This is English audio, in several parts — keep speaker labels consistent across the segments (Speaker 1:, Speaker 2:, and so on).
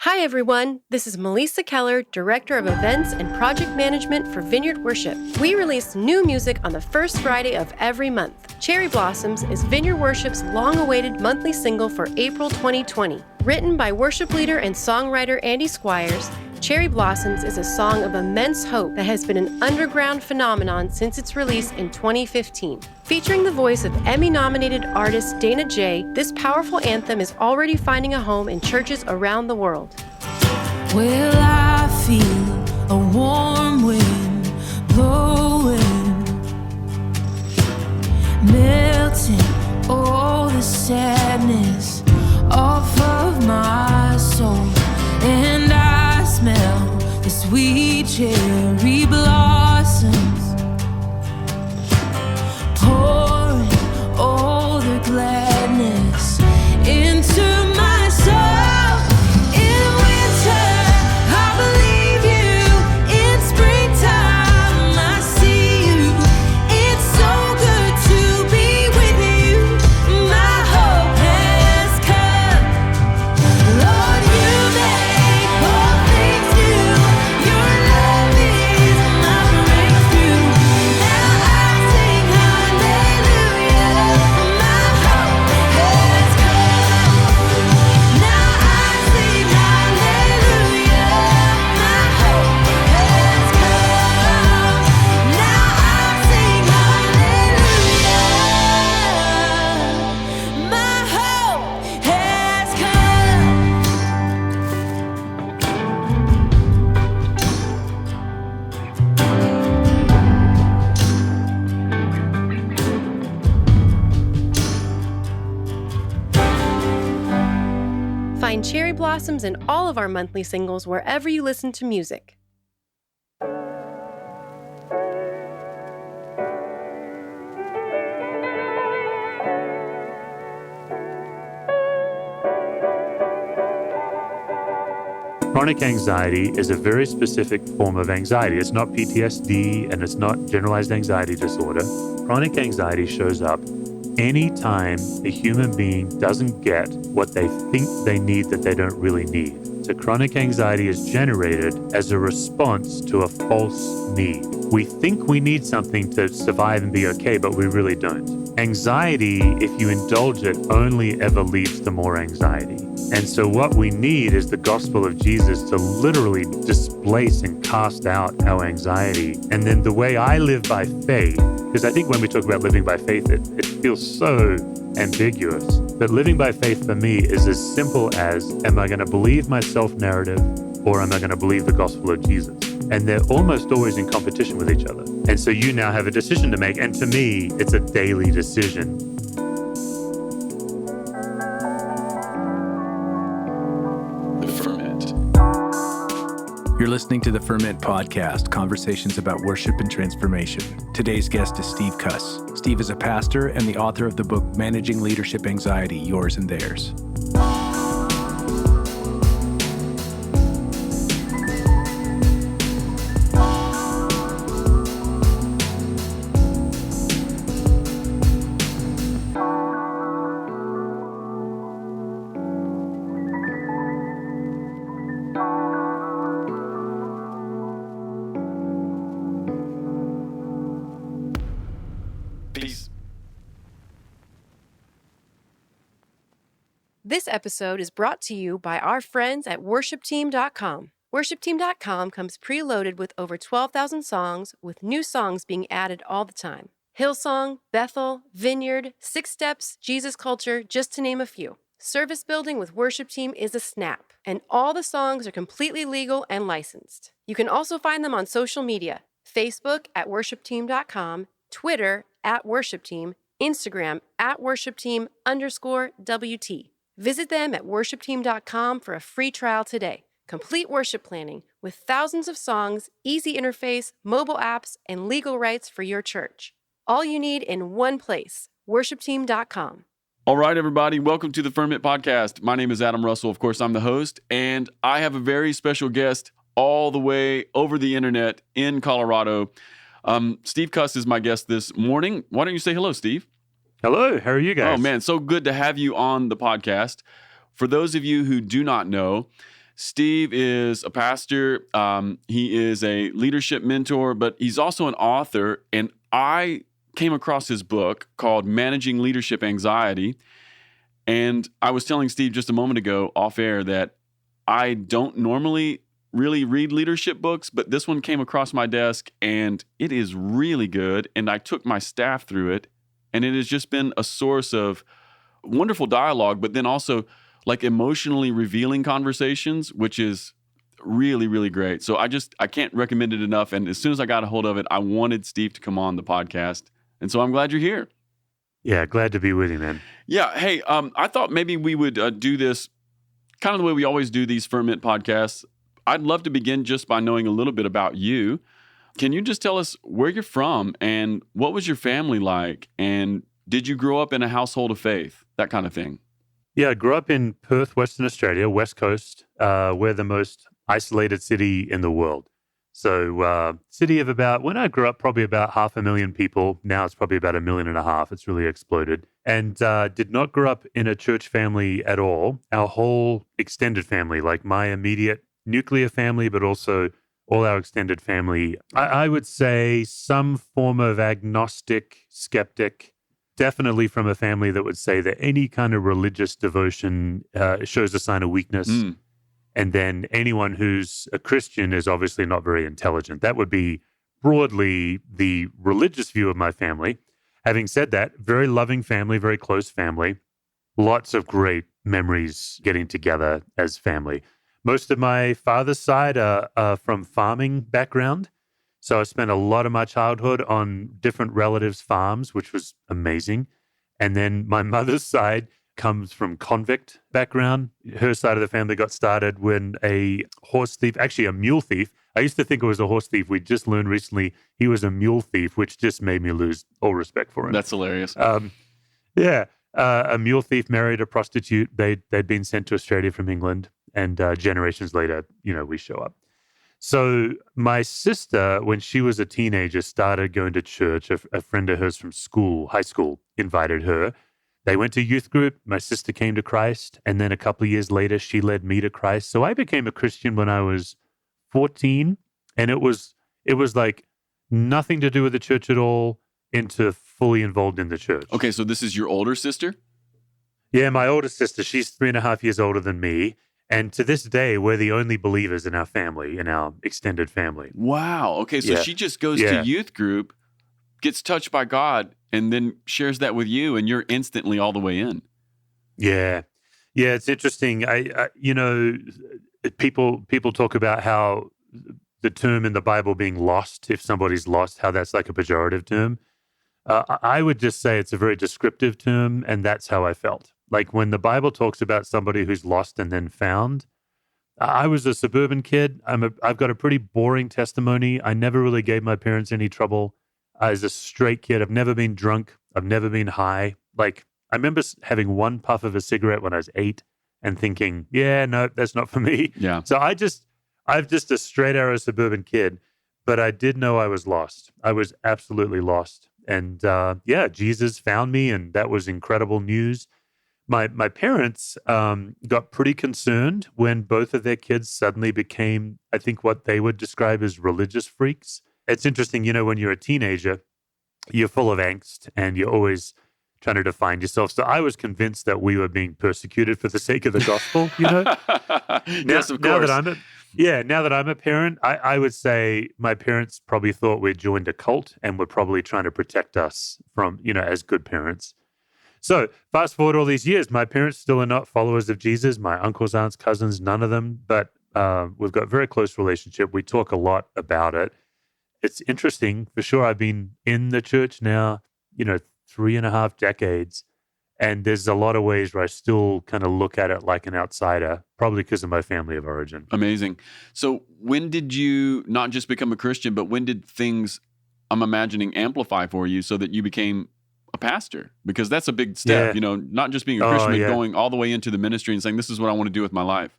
Speaker 1: Hi everyone, this is Melissa Keller, Director of Events and Project Management for Vineyard Worship. We release new music on the first Friday of every month. Cherry Blossoms is Vineyard Worship's long-awaited monthly single for April 2020. Written by worship leader and songwriter Andy Squires, Cherry Blossoms is a song of immense hope that has been an underground phenomenon since its release in 2015. Featuring the voice of Emmy-nominated artist Dana J., this powerful anthem is already finding a home in churches around the world.
Speaker 2: Well, I feel a warm wind blowing, melting all the sadness off of my soul, and I smell the sweet cherry blossoms pouring all the gladness into my soul. In winter, I believe you. In springtime, I see you. It's so good to be with you. My hope has come. Lord, you make all things new. Your love is my breakthrough. Now I sing hallelujah. My hope has come. Now I sing hallelujah. My hope has come. Now I sing hallelujah. My hope has come.
Speaker 1: Find Cherry Blossoms and all of our monthly singles wherever you listen to music.
Speaker 3: Chronic anxiety is a very specific form of anxiety. It's not PTSD and it's not generalized anxiety disorder. Chronic anxiety shows up anytime a human being doesn't get what they think they need that they don't really need. So chronic anxiety is generated as a response to a false need. We think we need something to survive and be okay, but we really don't. Anxiety, if you indulge it, only ever leads to more anxiety. And so what we need is the gospel of Jesus to literally displace and cast out our anxiety. And then the way I live by faith, because I think when we talk about living by faith, it feels so ambiguous. But living by faith for me is as simple as, am I going to believe my self-narrative or am I going to believe the gospel of Jesus? And they're almost always in competition with each other. And so you now have a decision to make. And to me, it's a daily decision.
Speaker 4: You're listening to the Ferment Podcast, conversations about worship and transformation. Today's guest is Steve Cuss. Steve is a pastor and the author of the book, Managing Leadership Anxiety, Yours and Theirs.
Speaker 1: This episode is brought to you by our friends at worshipteam.com. Worshipteam.com comes preloaded with over 12,000 songs, with new songs being added all the time. Hillsong, Bethel, Vineyard, Six Steps, Jesus Culture, just to name a few. Service building with Worship Team is a snap, and all the songs are completely legal and licensed. You can also find them on social media, Facebook at worshipteam.com, Twitter at worshipteam, Instagram at worshipteam_WT. Visit them at worshipteam.com for a free trial today. Complete worship planning with thousands of songs, easy interface, mobile apps, and legal rights for your church. All you need in one place, worshipteam.com.
Speaker 5: All right, everybody, welcome to the Ferment Podcast. My name is Adam Russell. Of course, I'm the host, and I have a very special guest all the way over the internet in Colorado. Steve Cuss is my guest this morning. Why don't you say hello, Steve?
Speaker 3: Hello, how are you guys?
Speaker 5: Oh, man, so good to have you on the podcast. For those of you who do not know, Steve is a pastor. He is a leadership mentor, but he's also an author. And I came across his book called Managing Leadership Anxiety. And I was telling Steve just a moment ago off air that I don't normally really read leadership books, but this one came across my desk and it is really good. And I took my staff through it, and it has just been a source of wonderful dialogue, but then also like emotionally revealing conversations, which is really, really great. So I can't recommend it enough. And as soon as I got a hold of it, I wanted Steve to come on the podcast. And so I'm glad you're here.
Speaker 3: Yeah, glad to be with you, man.
Speaker 5: Yeah. Hey, I thought maybe we would do this kind of the way we always do these Ferment podcasts. I'd love to begin just by knowing a little bit about you. Can you just tell us where you're from and what was your family like? And did you grow up in a household of faith? That kind of thing.
Speaker 3: Yeah, I grew up in Perth, Western Australia, West Coast. We're the most isolated city in the world. So city of when I grew up, probably about 500,000 people. Now it's probably about 1.5 million. It's really exploded. And did not grow up in a church family at all. Our whole extended family, like my immediate nuclear family, but also all our extended family, I would say some form of agnostic, skeptic, definitely from a family that would say that any kind of religious devotion shows a sign of weakness. And then anyone who's a Christian is obviously not very intelligent. That would be broadly the religious view of my family. Having said that, very loving family, very close family. Lots of great memories getting together as family. Most of my father's side are from farming background. So I spent a lot of my childhood on different relatives' farms, which was amazing. And then my mother's side comes from convict background. Her side of the family got started when a horse thief, actually a mule thief. I used to think it was a horse thief. We just learned recently he was a mule thief, which just made me lose all respect for him.
Speaker 5: That's hilarious.
Speaker 3: A mule thief married a prostitute. They'd been sent to Australia from England. And generations later, we show up. So my sister, when she was a teenager, started going to church. A friend of hers from high school, invited her. They went to youth group. My sister came to Christ. And then a couple of years later, she led me to Christ. So I became a Christian when I was 14. And it was like nothing to do with the church at all, into fully involved in the church.
Speaker 5: Okay, so this is your older sister?
Speaker 3: Yeah, my older sister. She's 3.5 years older than me. And to this day, we're the only believers in our family, in our extended family.
Speaker 5: Wow. Okay, so she just goes to youth group, gets touched by God, and then shares that with you, and you're instantly all the way in.
Speaker 3: Yeah. Yeah, it's interesting. People talk about how the term in the Bible being lost, if somebody's lost, how that's like a pejorative term. I would just say it's a very descriptive term, and that's how I felt. Like when the Bible talks about somebody who's lost and then found, I was a suburban kid. I've got a pretty boring testimony. I never really gave my parents any trouble. I was a straight kid. I've never been drunk. I've never been high. Like I remember having one puff of a cigarette when I was 8 and thinking, yeah, no, that's not for me.
Speaker 5: Yeah.
Speaker 3: So I'm just a straight arrow suburban kid, but I did know I was lost. I was absolutely lost. And Jesus found me, and that was incredible news. My parents got pretty concerned when both of their kids suddenly became, I think, what they would describe as religious freaks. It's interesting, when you're a teenager, you're full of angst and you're always trying to define yourself. So I was convinced that we were being persecuted for the sake of the gospel,
Speaker 5: Yes, of course.
Speaker 3: Now that I'm a parent, I would say my parents probably thought we'd joined a cult and were probably trying to protect us from, as good parents. So fast forward all these years, my parents still are not followers of Jesus. My uncles, aunts, cousins, none of them, but we've got a very close relationship. We talk a lot about it. It's interesting for sure. I've been in the church now, 3.5 decades. And there's a lot of ways where I still kind of look at it like an outsider, probably because of my family of origin.
Speaker 5: Amazing. So when did you not just become a Christian, but when did things, I'm imagining, amplify for you so that you became a pastor? Because that's a big step, not just being a Christian, but going all the way into the ministry and saying, this is what I want to do with my life.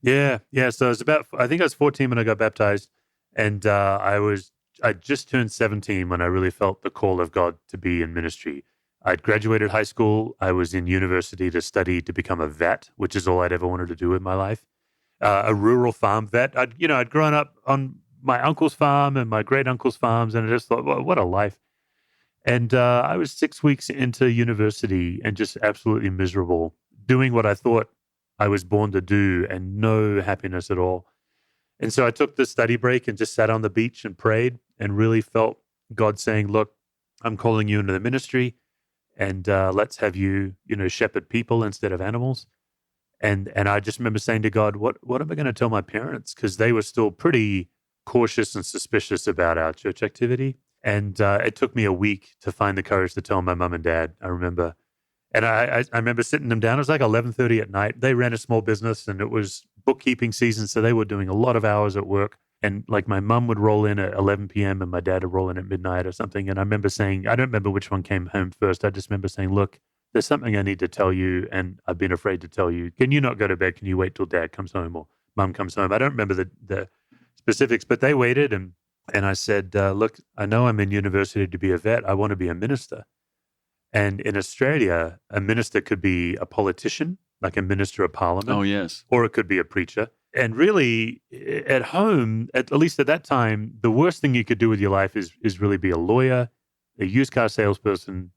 Speaker 3: Yeah. So I think I was 14 when I got baptized. And I just turned 17 when I really felt the call of God to be in ministry. I'd graduated high school. I was in university to study to become a vet, which is all I'd ever wanted to do with my life. a rural farm vet. I'd grown up on my uncle's farm and my great uncle's farms, and I just thought, well, what a life. And I was 6 weeks into university and just absolutely miserable, doing what I thought I was born to do and no happiness at all. And so I took the study break and just sat on the beach and prayed and really felt God saying, look, I'm calling you into the ministry, and let's have you, shepherd people instead of animals. And I just remember saying to God, what am I going to tell my parents? Because they were still pretty cautious and suspicious about our church activity. And it took me a week to find the courage to tell my mom and dad, I remember. And I remember sitting them down. It was like 11:30 at night. They ran a small business, and it was bookkeeping season, so they were doing a lot of hours at work. And like my mom would roll in at 11 p.m. and my dad would roll in at midnight or something. And I remember saying, I don't remember which one came home first. I just remember saying, look, there's something I need to tell you, and I've been afraid to tell you. Can you not go to bed? Can you wait till dad comes home or mom comes home? I don't remember the specifics, but they waited. And I said, look, I know I'm in university to be a vet. I want to be a minister. And in Australia, a minister could be a politician, like a minister of parliament.
Speaker 5: Oh, yes.
Speaker 3: Or it could be a preacher. And really, at home, at least at that time, the worst thing you could do with your life is really be a lawyer, a used car salesperson,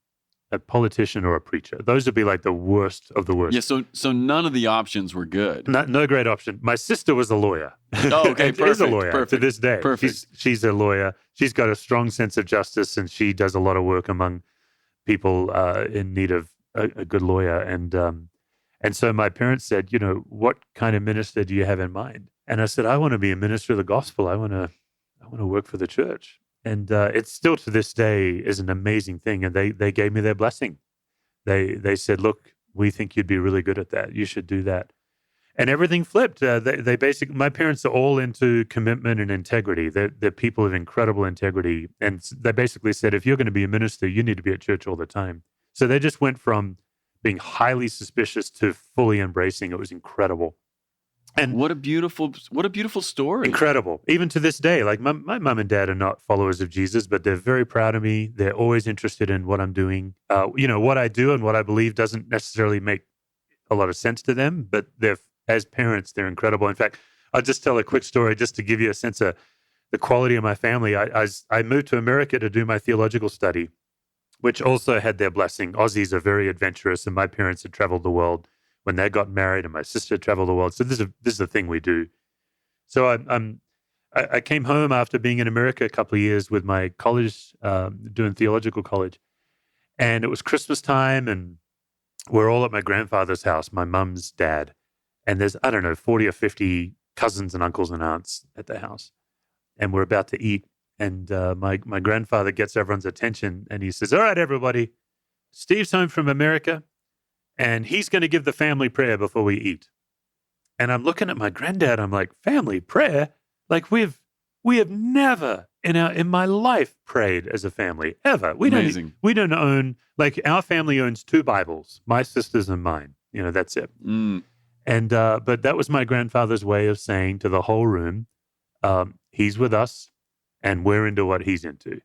Speaker 3: a politician, or a preacher. Those would be like the worst of the worst.
Speaker 5: Yeah, so none of the options were good.
Speaker 3: No great option. My sister was a lawyer.
Speaker 5: Oh, okay,
Speaker 3: and
Speaker 5: perfect.
Speaker 3: is a lawyer
Speaker 5: perfect.
Speaker 3: to this day.
Speaker 5: Perfect.
Speaker 3: She's a lawyer. She's got a strong sense of justice, and she does a lot of work among people in need of a good lawyer. And so my parents said, what kind of minister do you have in mind? And I said, I want to be a minister of the gospel. I want to work for the church. And it's still to this day is an amazing thing. And they gave me their blessing. They said, look, we think you'd be really good at that. You should do that. And everything flipped. They basically, my parents are all into commitment and integrity. They're people of incredible integrity. And they basically said, if you're going to be a minister, you need to be at church all the time. So they just went from being highly suspicious to fully embracing. It was incredible. And
Speaker 5: what a beautiful story.
Speaker 3: Incredible. Even to this day, like my mom and dad are not followers of Jesus, but they're very proud of me. They're always interested in what I'm doing. What I do and what I believe doesn't necessarily make a lot of sense to them, but as parents, they're incredible. In fact, I'll just tell a quick story just to give you a sense of the quality of my family. I moved to America to do my theological study, which also had their blessing. Aussies are very adventurous, and my parents had traveled the world when they got married, and my sister traveled the world. So this is a thing we do. So I came home after being in America a couple of years with my college, doing theological college, and it was Christmas time, and we're all at my grandfather's house, my mum's dad, and there's, 40 or 50 cousins and uncles and aunts at the house, and we're about to eat. And my grandfather gets everyone's attention, and he says, all right, everybody, Steve's home from America, and he's going to give the family prayer before we eat. And I'm looking at my granddad, I'm like, family prayer? Like we have never in my life prayed as a family, ever. We don't own, like our family owns 2 Bibles, my sister's and mine. That's it.
Speaker 5: Mm.
Speaker 3: And but that was my grandfather's way of saying to the whole room, he's with us, and we're into what he's into. It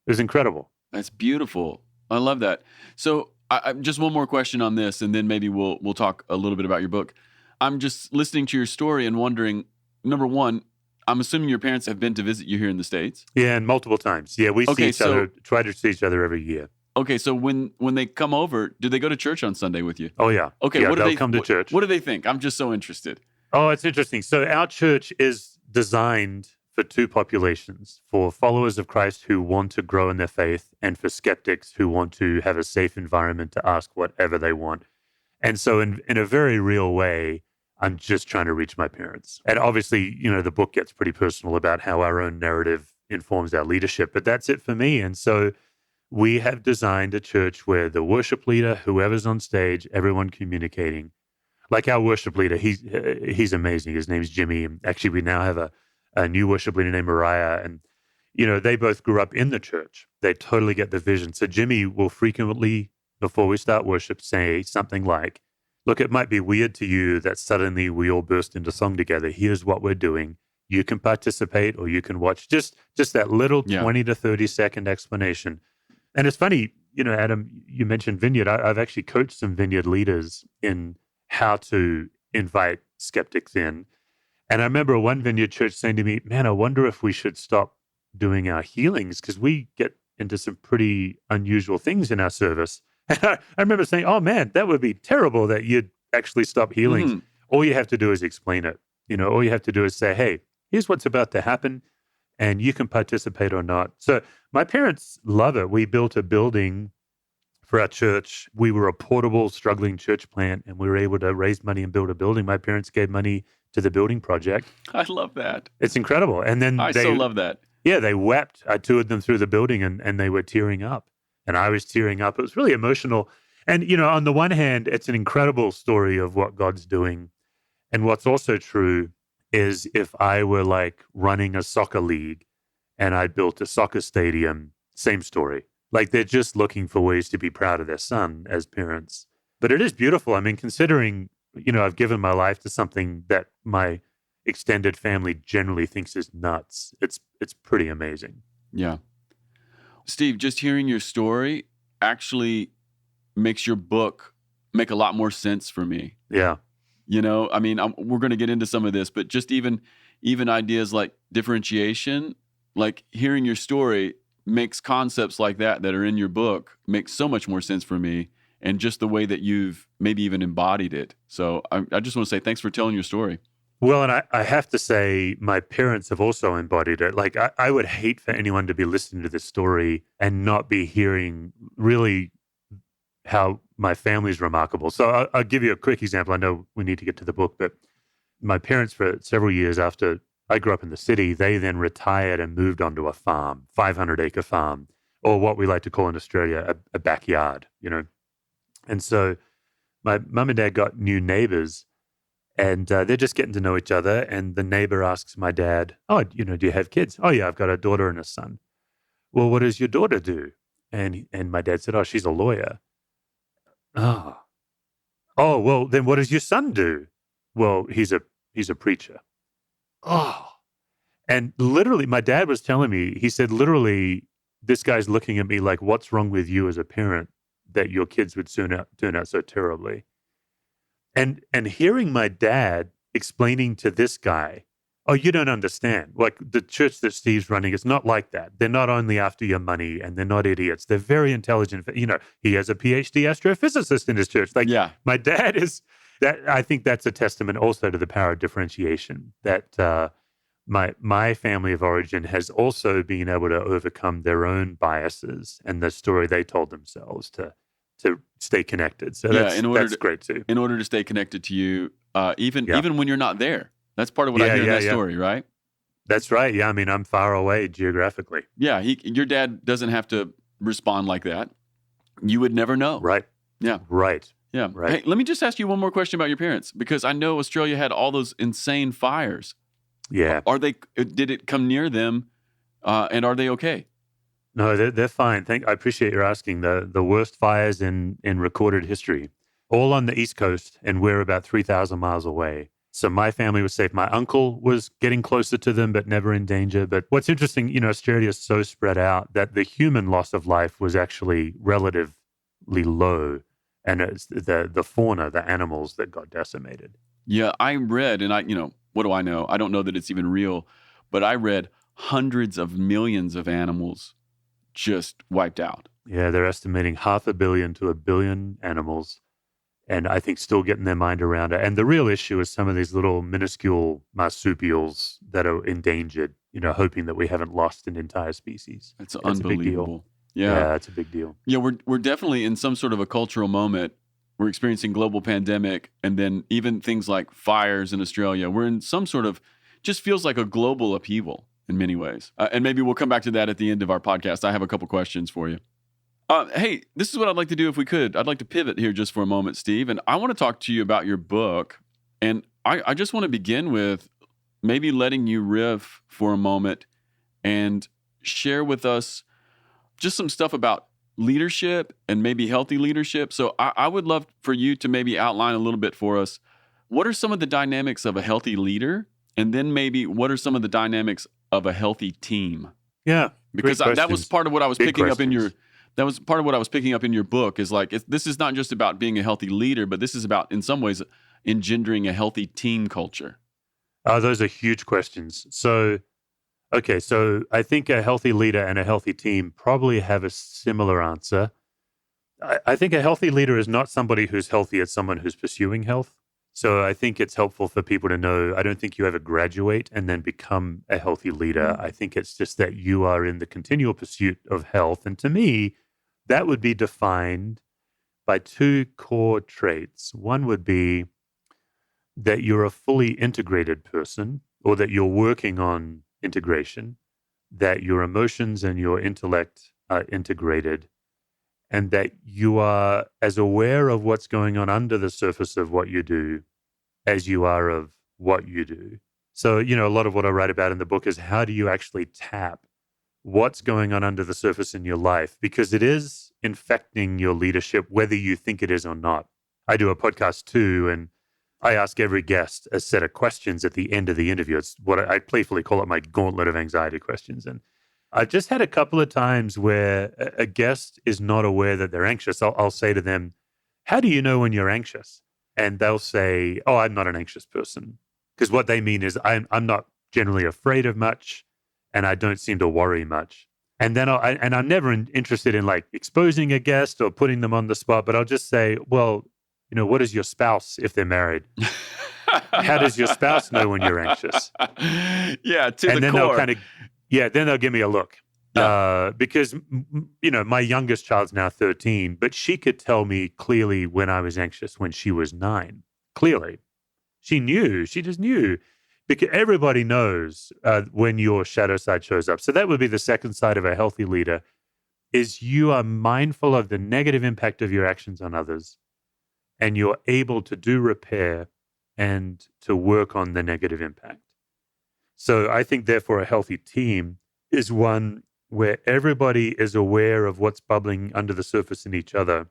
Speaker 3: was incredible.
Speaker 5: That's beautiful. I love that. So I just one more question on this, and then maybe we'll talk a little bit about your book. I'm just listening to your story and wondering, number one, I'm assuming your parents have been to visit you here in the States?
Speaker 3: Yeah, and multiple times. Yeah, we see each other, try to see each other every year.
Speaker 5: Okay, so when they come over, do they go to church on Sunday with you?
Speaker 3: Oh, yeah.
Speaker 5: Okay,
Speaker 3: yeah, they'll come to church.
Speaker 5: What do they think? I'm just so interested.
Speaker 3: Oh, it's interesting. So our church is designed for 2 populations, for followers of Christ who want to grow in their faith, and for skeptics who want to have a safe environment to ask whatever they want. And so in a very real way, I'm just trying to reach my parents. And obviously, the book gets pretty personal about how our own narrative informs our leadership, but that's it for me. And so we have designed a church where the worship leader, whoever's on stage, everyone communicating. Like our worship leader, he's amazing. His name's Jimmy. And actually, we now have a new worship leader named Mariah. And, they both grew up in the church. They totally get the vision. So Jimmy will frequently, before we start worship, say something like, look, it might be weird to you that suddenly we all burst into song together. Here's what we're doing. You can participate or you can watch. Just that little 20 to 30 second explanation. And it's funny, Adam, you mentioned Vineyard. I've actually coached some Vineyard leaders in how to invite skeptics in. And I remember one Vineyard church saying to me, man, I wonder if we should stop doing our healings because we get into some pretty unusual things in our service. And I remember saying, oh man, that would be terrible that you'd actually stop healings.
Speaker 5: Mhm.
Speaker 3: All you have to do is explain it. All you have to do is say, hey, here's what's about to happen and you can participate or not. So my parents love it. We built a building for our church. We were a portable, struggling church plant and we were able to raise money and build a building. My parents gave money to the building project.
Speaker 5: I love that.
Speaker 3: It's incredible. And then
Speaker 5: I so love that.
Speaker 3: Yeah, they wept. I toured them through the building and they were tearing up. And I was tearing up. It was really emotional. And, on the one hand, it's an incredible story of what God's doing. And what's also true is if I were like running a soccer league and I built a soccer stadium, same story. Like they're just looking for ways to be proud of their son as parents. But it is beautiful. I mean, considering, I've given my life to something that my extended family generally thinks is nuts. It's pretty amazing.
Speaker 5: Yeah. Steve, just hearing your story actually makes your book make a lot more sense for me.
Speaker 3: Yeah.
Speaker 5: We're going to get into some of this, but just even ideas like differentiation, like hearing your story makes concepts like that are in your book makes so much more sense for me, and just the way that you've maybe even embodied it. So I just want to say thanks for telling your story.
Speaker 3: Well, and I have to say, my parents have also embodied it. Like, I would hate for anyone to be listening to this story and not be hearing really how my family's remarkable. So I'll give you a quick example. I know we need to get to the book, but my parents, for several years after I grew up in the city, they then retired and moved onto a farm, 500-acre farm, or what we like to call in Australia a backyard, And so my mum and dad got new neighbors. And they're just getting to know each other. And the neighbor asks my dad, oh, do you have kids? Oh, yeah, I've got a daughter and a son. Well, what does your daughter do? And my dad said, oh, she's a lawyer. Oh, well, then what does your son do? Well, he's a preacher. Oh, and literally my dad was telling me, he said, literally, this guy's looking at me like, what's wrong with you as a parent that your kids would soon turn out so terribly? And hearing my dad explaining to this guy, oh, you don't understand. Like the church that Steve's running is not like that. They're not only after your money and they're not idiots. They're very intelligent. He has a PhD astrophysicist in his church. Like my dad is that. I think that's a testament also to the power of differentiation that my family of origin has also been able to overcome their own biases and the story they told themselves to stay connected. So that's great too.
Speaker 5: In order to stay connected to you, even when you're not there. That's part of what I hear in that story, right?
Speaker 3: That's right. Yeah, I mean, I'm far away geographically.
Speaker 5: Yeah, your dad doesn't have to respond like that. You would never know.
Speaker 3: Right.
Speaker 5: Yeah.
Speaker 3: Right.
Speaker 5: Yeah.
Speaker 3: Right.
Speaker 5: Hey, let me just ask you one more question about your parents, because I know Australia had all those insane fires.
Speaker 3: Yeah.
Speaker 5: Did it come near them, and are they okay?
Speaker 3: No, they're fine. I appreciate your asking. The worst fires in recorded history, all on the East Coast, and we're about 3,000 miles away. So my family was safe. My uncle was getting closer to them, but never in danger. But what's interesting, Australia is so spread out that the human loss of life was actually relatively low, and it's the fauna, the animals that got decimated.
Speaker 5: Yeah, I read, and what do I know? I don't know that it's even real, but I read hundreds of millions of animals just wiped out.
Speaker 3: Yeah, they're estimating 500 million to 1 billion animals, and I think still getting their mind around it. And the real issue is some of these little minuscule marsupials that are endangered, hoping that we haven't lost an entire species.
Speaker 5: That's unbelievable. Yeah,
Speaker 3: that's a big deal.
Speaker 5: Yeah, we're definitely in some sort of a cultural moment. We're experiencing global pandemic, and then even things like fires in Australia. We're in some sort of, just feels like a global upheaval in many ways. And maybe we'll come back to that at the end of our podcast. I have a couple questions for you. Hey, this is what I'd like to do if we could. I'd like to pivot here just for a moment, Steve. And I want to talk to you about your book. And I just want to begin with maybe letting you riff for a moment and share with us just some stuff about leadership and maybe healthy leadership. So I would love for you to maybe outline a little bit for us. What are some of the dynamics of a healthy leader? And then maybe what are some of the dynamics of a healthy team?
Speaker 3: Yeah.
Speaker 5: Because that was part of what I was picking up in your, that was part of what I was picking up in your book is like, this is not just about being a healthy leader, but this is about, in some ways, engendering a healthy team culture.
Speaker 3: Those are huge questions. So I think a healthy leader and a healthy team probably have a similar answer. I think a healthy leader is not somebody who's healthy, it's someone who's pursuing health. So I think it's helpful for people to know, I don't think you ever graduate and then become a healthy leader. I think it's just that you are in the continual pursuit of health. And to me, that would be defined by two core traits. One would be that you're a fully integrated person, or that you're working on integration, that your emotions and your intellect are integrated, and that you are as aware of what's going on under the surface of what you do as you are of what you do. So, a lot of what I write about in the book is how do you actually tap what's going on under the surface in your life? Because it is infecting your leadership, whether you think it is or not. I do a podcast too, and I ask every guest a set of questions at the end of the interview. It's what I playfully call it my gauntlet of anxiety questions. And I've just had a couple of times where a guest is not aware that they're anxious. I'll say to them, how do you know when you're anxious? And they'll say, oh, I'm not an anxious person. Because what they mean is I'm not generally afraid of much, and I don't seem to worry much. And then I'm never interested in like exposing a guest or putting them on the spot, but I'll just say, well, what is your spouse if they're married? How does your spouse know when you're anxious?
Speaker 5: Yeah, to
Speaker 3: and
Speaker 5: the
Speaker 3: then
Speaker 5: core.
Speaker 3: Then they'll give me a look. Yeah. Because, my youngest child's now 13, but she could tell me clearly when I was anxious when she was 9. Clearly. She just knew. Because everybody knows when your shadow side shows up. So that would be the second side of a healthy leader, is you are mindful of the negative impact of your actions on others, and you're able to do repair and to work on the negative impact. So I think, therefore, a healthy team is one where everybody is aware of what's bubbling under the surface in each other,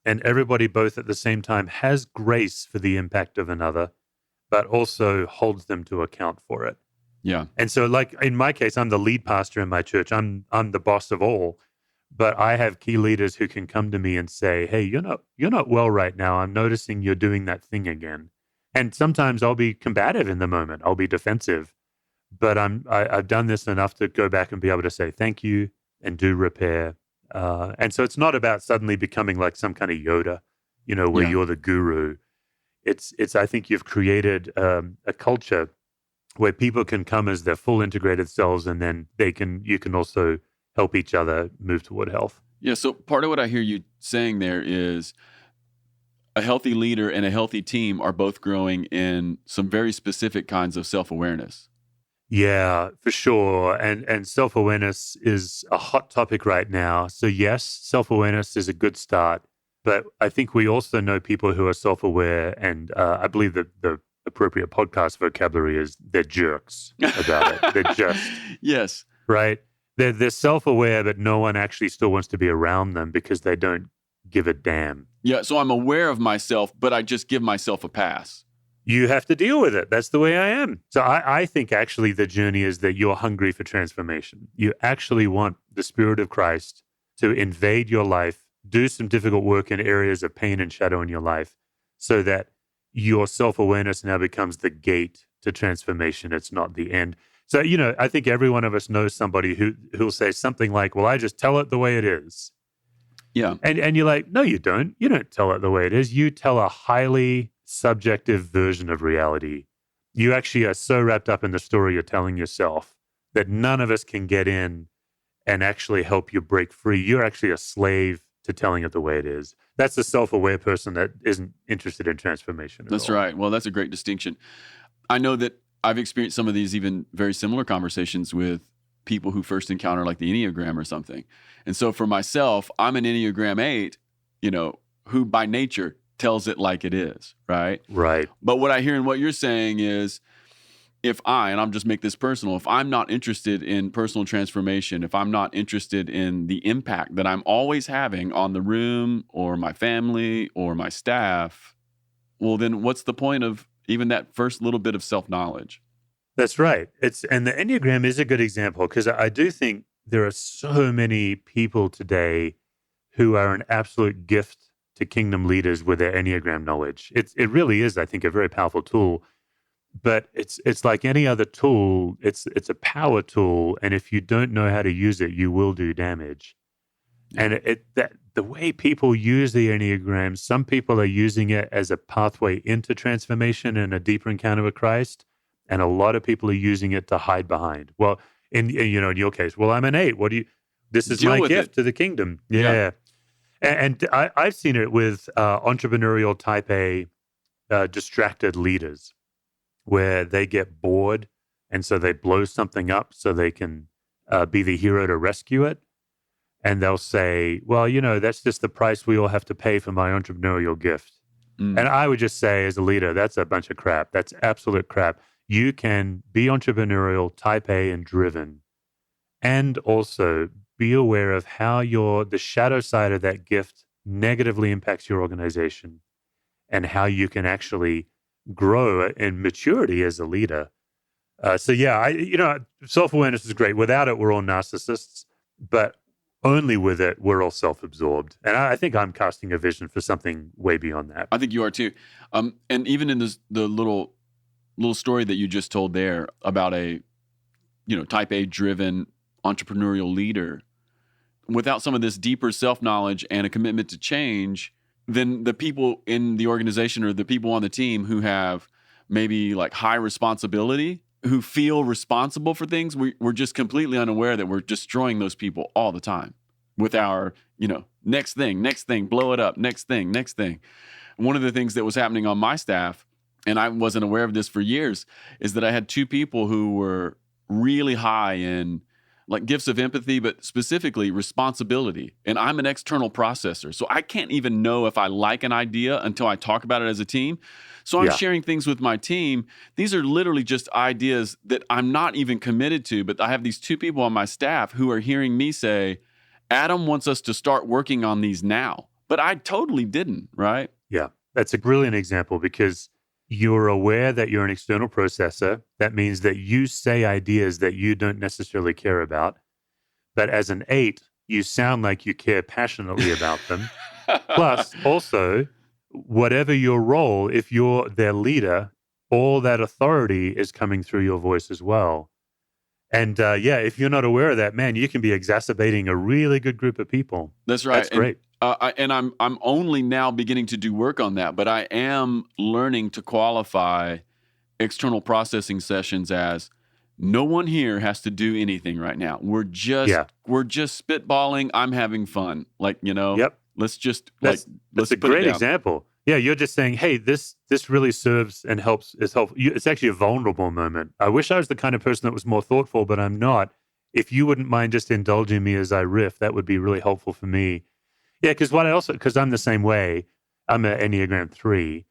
Speaker 3: and everybody both at the same time has grace for the impact of another, but also holds them to account for it.
Speaker 5: Yeah.
Speaker 3: And so, like in my case, I'm the lead pastor in my church. I'm the boss of all, but I have key leaders who can come to me and say, hey, you're not well right now. I'm noticing you're doing that thing again. And sometimes I'll be combative in the moment. I'll be defensive. But I've done this enough to go back and be able to say thank you and do repair. And so it's not about suddenly becoming like some kind of Yoda, where you're the guru. It's I think you've created a culture where people can come as their full integrated selves, and then you can also help each other move toward health.
Speaker 5: Yeah. So part of what I hear you saying there is a healthy leader and a healthy team are both growing in some very specific kinds of self-awareness.
Speaker 3: Yeah, for sure. And self-awareness is a hot topic right now. So yes, self-awareness is a good start. But I think we also know people who are self-aware, and I believe that the appropriate podcast vocabulary is they're jerks about it. They're just.
Speaker 5: Yes.
Speaker 3: Right? They're self-aware, but no one actually still wants to be around them because they don't give a damn.
Speaker 5: Yeah, so I'm aware of myself, but I just give myself a pass.
Speaker 3: You have to deal with it. That's the way I am. So I think actually the journey is that you're hungry for transformation. You actually want the Spirit of Christ to invade your life, do some difficult work in areas of pain and shadow in your life, so that your self-awareness now becomes the gate to transformation. It's not the end. So, I think every one of us knows somebody who'll say something like, well, I just tell it the way it is.
Speaker 5: Yeah.
Speaker 3: And you're like, no, you don't. You don't tell it the way it is. You tell a highly subjective version of reality. You actually are so wrapped up in the story you're telling yourself that none of us can get in and actually help you break free. You're actually a slave to telling it the way it is. That's a self-aware person that isn't interested in transformation at
Speaker 5: That's
Speaker 3: all.
Speaker 5: right. Well, that's a great distinction. I know that I've experienced some of these even very similar conversations with people who first encounter like the Enneagram or something. And so for myself, I'm an Enneagram 8, who by nature tells it like it is, right?
Speaker 3: Right.
Speaker 5: But what I hear in what you're saying is, and I'm just make this personal, if I'm not interested in personal transformation, if I'm not interested in the impact that I'm always having on the room or my family or my staff, well, then what's the point of even that first little bit of self-knowledge?
Speaker 3: That's right. And the Enneagram is a good example, because I do think there are so many people today who are an absolute gift to kingdom leaders with their Enneagram knowledge. It really is, I think, a very powerful tool. But it's like any other tool. It's a power tool, and if you don't know how to use it, you will do damage. And that the way people use the Enneagram, some people are using it as a pathway into transformation and a deeper encounter with Christ, and a lot of people are using it to hide behind. Well, in your case, well, I'm an 8. What do you? This is
Speaker 5: Deal
Speaker 3: my
Speaker 5: with
Speaker 3: gift
Speaker 5: it.
Speaker 3: to the kingdom.
Speaker 5: Yeah.
Speaker 3: Yeah. And I've seen it with entrepreneurial type A distracted leaders, where they get bored, and so they blow something up so they can be the hero to rescue it. And they'll say, well, that's just the price we all have to pay for my entrepreneurial gift.
Speaker 5: Mm.
Speaker 3: And I would just say, as a leader, that's a bunch of crap. That's absolute crap. You can be entrepreneurial, type A, and driven, and also be aware of how the shadow side of that gift negatively impacts your organization, and how you can actually grow in maturity as a leader. Self-awareness is great. Without it, we're all narcissists, but only with it, we're all self-absorbed. And I think I'm casting a vision for something way beyond that.
Speaker 5: I think you are too. And even in the little story that you just told there about a, type A driven entrepreneurial leader, without some of this deeper self-knowledge and a commitment to change, then the people in the organization or the people on the team who have maybe like high responsibility, who feel responsible for things, we're just completely unaware that we're destroying those people all the time with our, next thing, blow it up, next thing. One of the things that was happening on my staff, and I wasn't aware of this for years, is that I had 2 people who were really high in like gifts of empathy, but specifically responsibility. And I'm an external processor, so I can't even know if I like an idea until I talk about it as a team. So I'm sharing things with my team. These are literally just ideas that I'm not even committed to, but I have these 2 people on my staff who are hearing me say, Adam wants us to start working on these now. But I totally didn't, right?
Speaker 3: Yeah, that's a brilliant example, because you're aware that you're an external processor. That means that you say ideas that you don't necessarily care about. But as an 8, you sound like you care passionately about them. Plus, also, whatever your role, if you're their leader, all that authority is coming through your voice as well. And if you're not aware of that, man, you can be exacerbating a really good group of people.
Speaker 5: That's right.
Speaker 3: That's great.
Speaker 5: And I'm only now beginning to do work on that, but I am learning to qualify external processing sessions as no one here has to do anything right now. We're just spitballing. I'm having fun.
Speaker 3: Yep.
Speaker 5: Let's just
Speaker 3: That's
Speaker 5: let's
Speaker 3: a
Speaker 5: put it
Speaker 3: great
Speaker 5: down.
Speaker 3: example. Yeah, you're just saying, hey, this really serves and helps. It's helpful. It's actually a vulnerable moment. I wish I was the kind of person that was more thoughtful, but I'm not. If you wouldn't mind just indulging me as I riff, that would be really helpful for me. Yeah, because I'm the same way. I'm an Enneagram 3.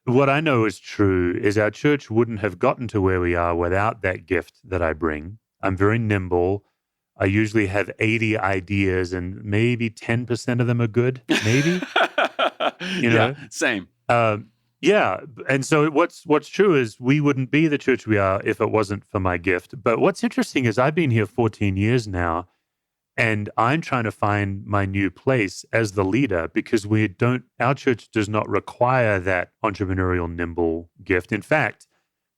Speaker 3: What I know is true is our church wouldn't have gotten to where we are without that gift that I bring. I'm very nimble. I usually have 80 ideas, and maybe 10% of them are good, maybe.
Speaker 5: Yeah, same.
Speaker 3: And so what's true is we wouldn't be the church we are if it wasn't for my gift. But what's interesting is I've been here 14 years now, and I'm trying to find my new place as the leader, because our church does not require that entrepreneurial nimble gift. In fact,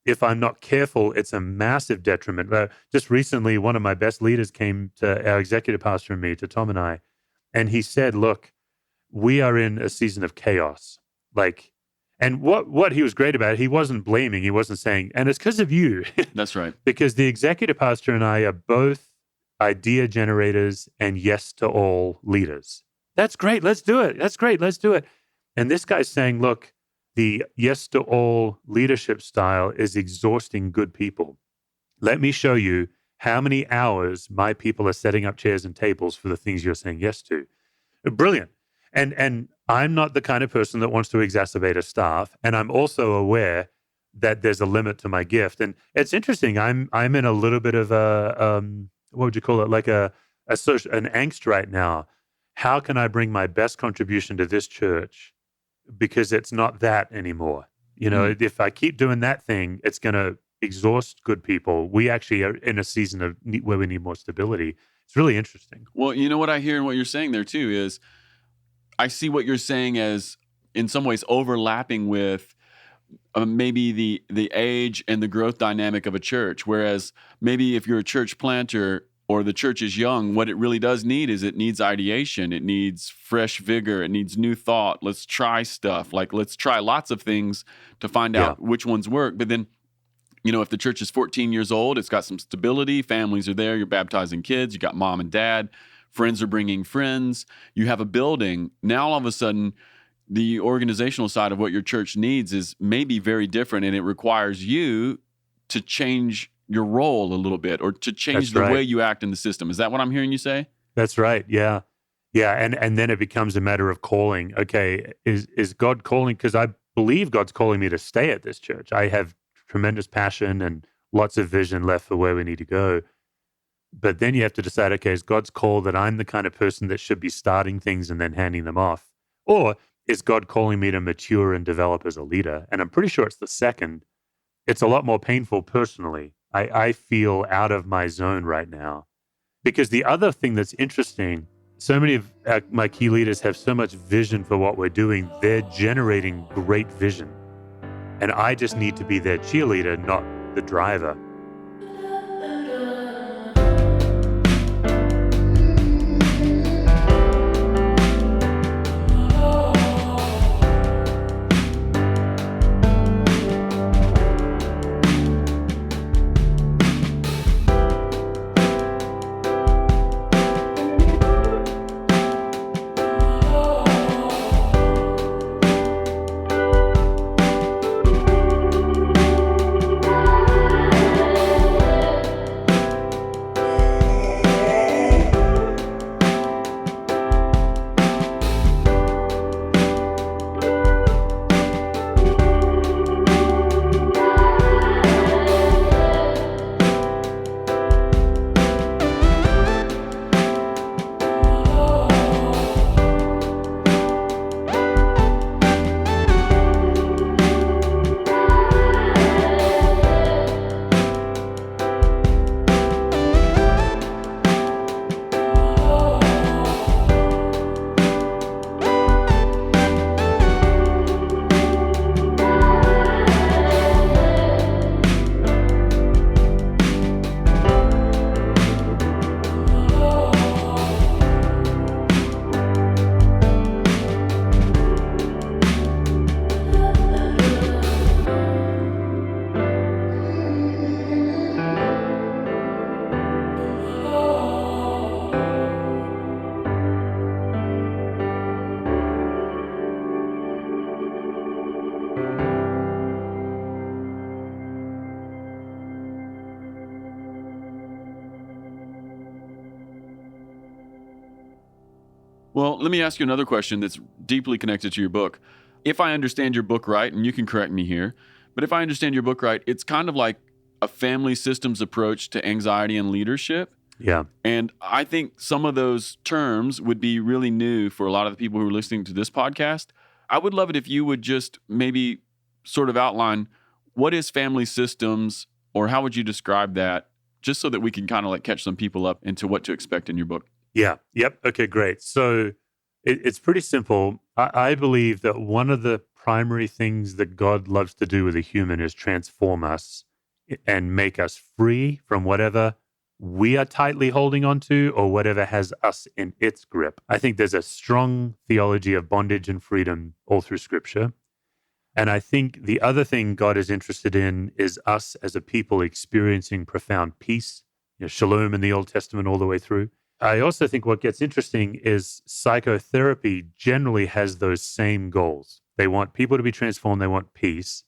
Speaker 3: if I'm not careful, it's a massive detriment. Just recently, one of my best leaders came to our executive pastor and me, to Tom and I, and he said, look, we are in a season of chaos. And what he was great about it, he wasn't blaming, he wasn't saying, and it's because of you.
Speaker 5: That's right.
Speaker 3: Because the executive pastor and I are both idea generators and yes to all leaders. That's great, let's do it. That's great, let's do it. And this guy's saying, look, the yes to all leadership style is exhausting good people. Let me show you how many hours my people are setting up chairs and tables for the things you're saying yes to. Brilliant. And I'm not the kind of person that wants to exacerbate a staff. And I'm also aware that there's a limit to my gift. And it's interesting. I'm in a little bit of a, what would you call it? Like an angst right now. How can I bring my best contribution to this church? Because it's not that anymore. If I keep doing that thing, it's going to exhaust good people. We actually are in a season of where we need more stability. It's really interesting.
Speaker 5: Well, you know what I hear and what you're saying there too is I see what you're saying as in some ways overlapping with maybe the age and the growth dynamic of a church. Whereas maybe if you're a church planter or the church is young, what it really does need is it needs ideation. It needs fresh vigor. It needs new thought. Let's try stuff. Like, let's try lots of things to find out which ones work. But then, if the church is 14 years old, it's got some stability. Families are there. You're baptizing kids. You got mom and dad. Friends are bringing friends. You have a building. Now, all of a sudden, the organizational side of what your church needs is maybe very different, and it requires you to change your role a little bit or to change the way you act in the system. Is that what I'm hearing you say?
Speaker 3: That's right. Yeah. Yeah. And then it becomes a matter of calling. Okay, is God calling? Because I believe God's calling me to stay at this church. I have tremendous passion and lots of vision left for where we need to go. But then you have to decide, okay, is God's call that I'm the kind of person that should be starting things and then handing them off? Or is God calling me to mature and develop as a leader? And I'm pretty sure it's the second. It's a lot more painful personally. I feel out of my zone right now. Because the other thing that's interesting, so many of my key leaders have so much vision for what we're doing. They're generating great vision. And I just need to be their cheerleader, not the driver.
Speaker 5: Well, let me ask you another question that's deeply connected to your book. If I understand your book right, and you can correct me here, but if I understand your book right, it's kind of like a family systems approach to anxiety and leadership.
Speaker 3: Yeah.
Speaker 5: And I think some of those terms would be really new for a lot of the people who are listening to this podcast. I would love it if you would just maybe sort of outline what is family systems, or how would you describe that, just so that we can kind of like catch some people up into what to expect in your book.
Speaker 3: Yeah. Yep. Okay, great. So it's pretty simple. I believe that one of the primary things that God loves to do with a human is transform us and make us free from whatever we are tightly holding on to or whatever has us in its grip. I think there's a strong theology of bondage and freedom all through Scripture. And I think the other thing God is interested in is us as a people experiencing profound peace, shalom in the Old Testament all the way through. I also think what gets interesting is psychotherapy generally has those same goals. They want people to be transformed. They want peace.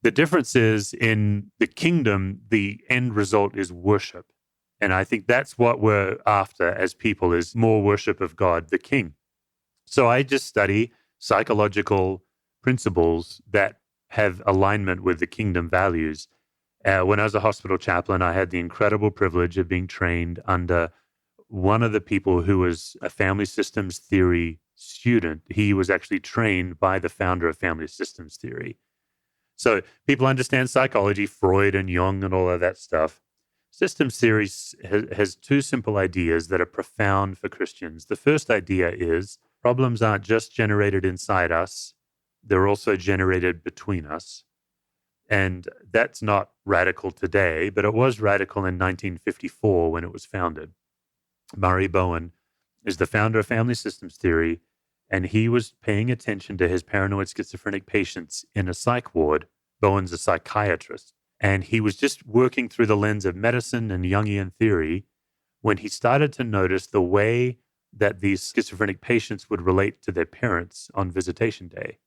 Speaker 3: The difference is in the kingdom, the end result is worship. And I think that's what we're after as people, is more worship of God, the King. So I just study psychological principles that have alignment with the kingdom values. When I was a hospital chaplain, I had the incredible privilege of being trained under one of the people who was a family systems theory student. He was actually trained by the founder of family systems theory. So people understand psychology, Freud and Jung and all of that stuff. Systems theory has two simple ideas that are profound for Christians. The first idea is problems aren't just generated inside us, they're also generated between us. And that's not radical today, but it was radical in 1954 when it was founded. Murray Bowen is the founder of family systems theory, and he was paying attention to his paranoid schizophrenic patients in a psych ward. Bowen's a psychiatrist, and he was just working through the lens of medicine and Jungian theory when he started to notice the way that these schizophrenic patients would relate to their parents on visitation day.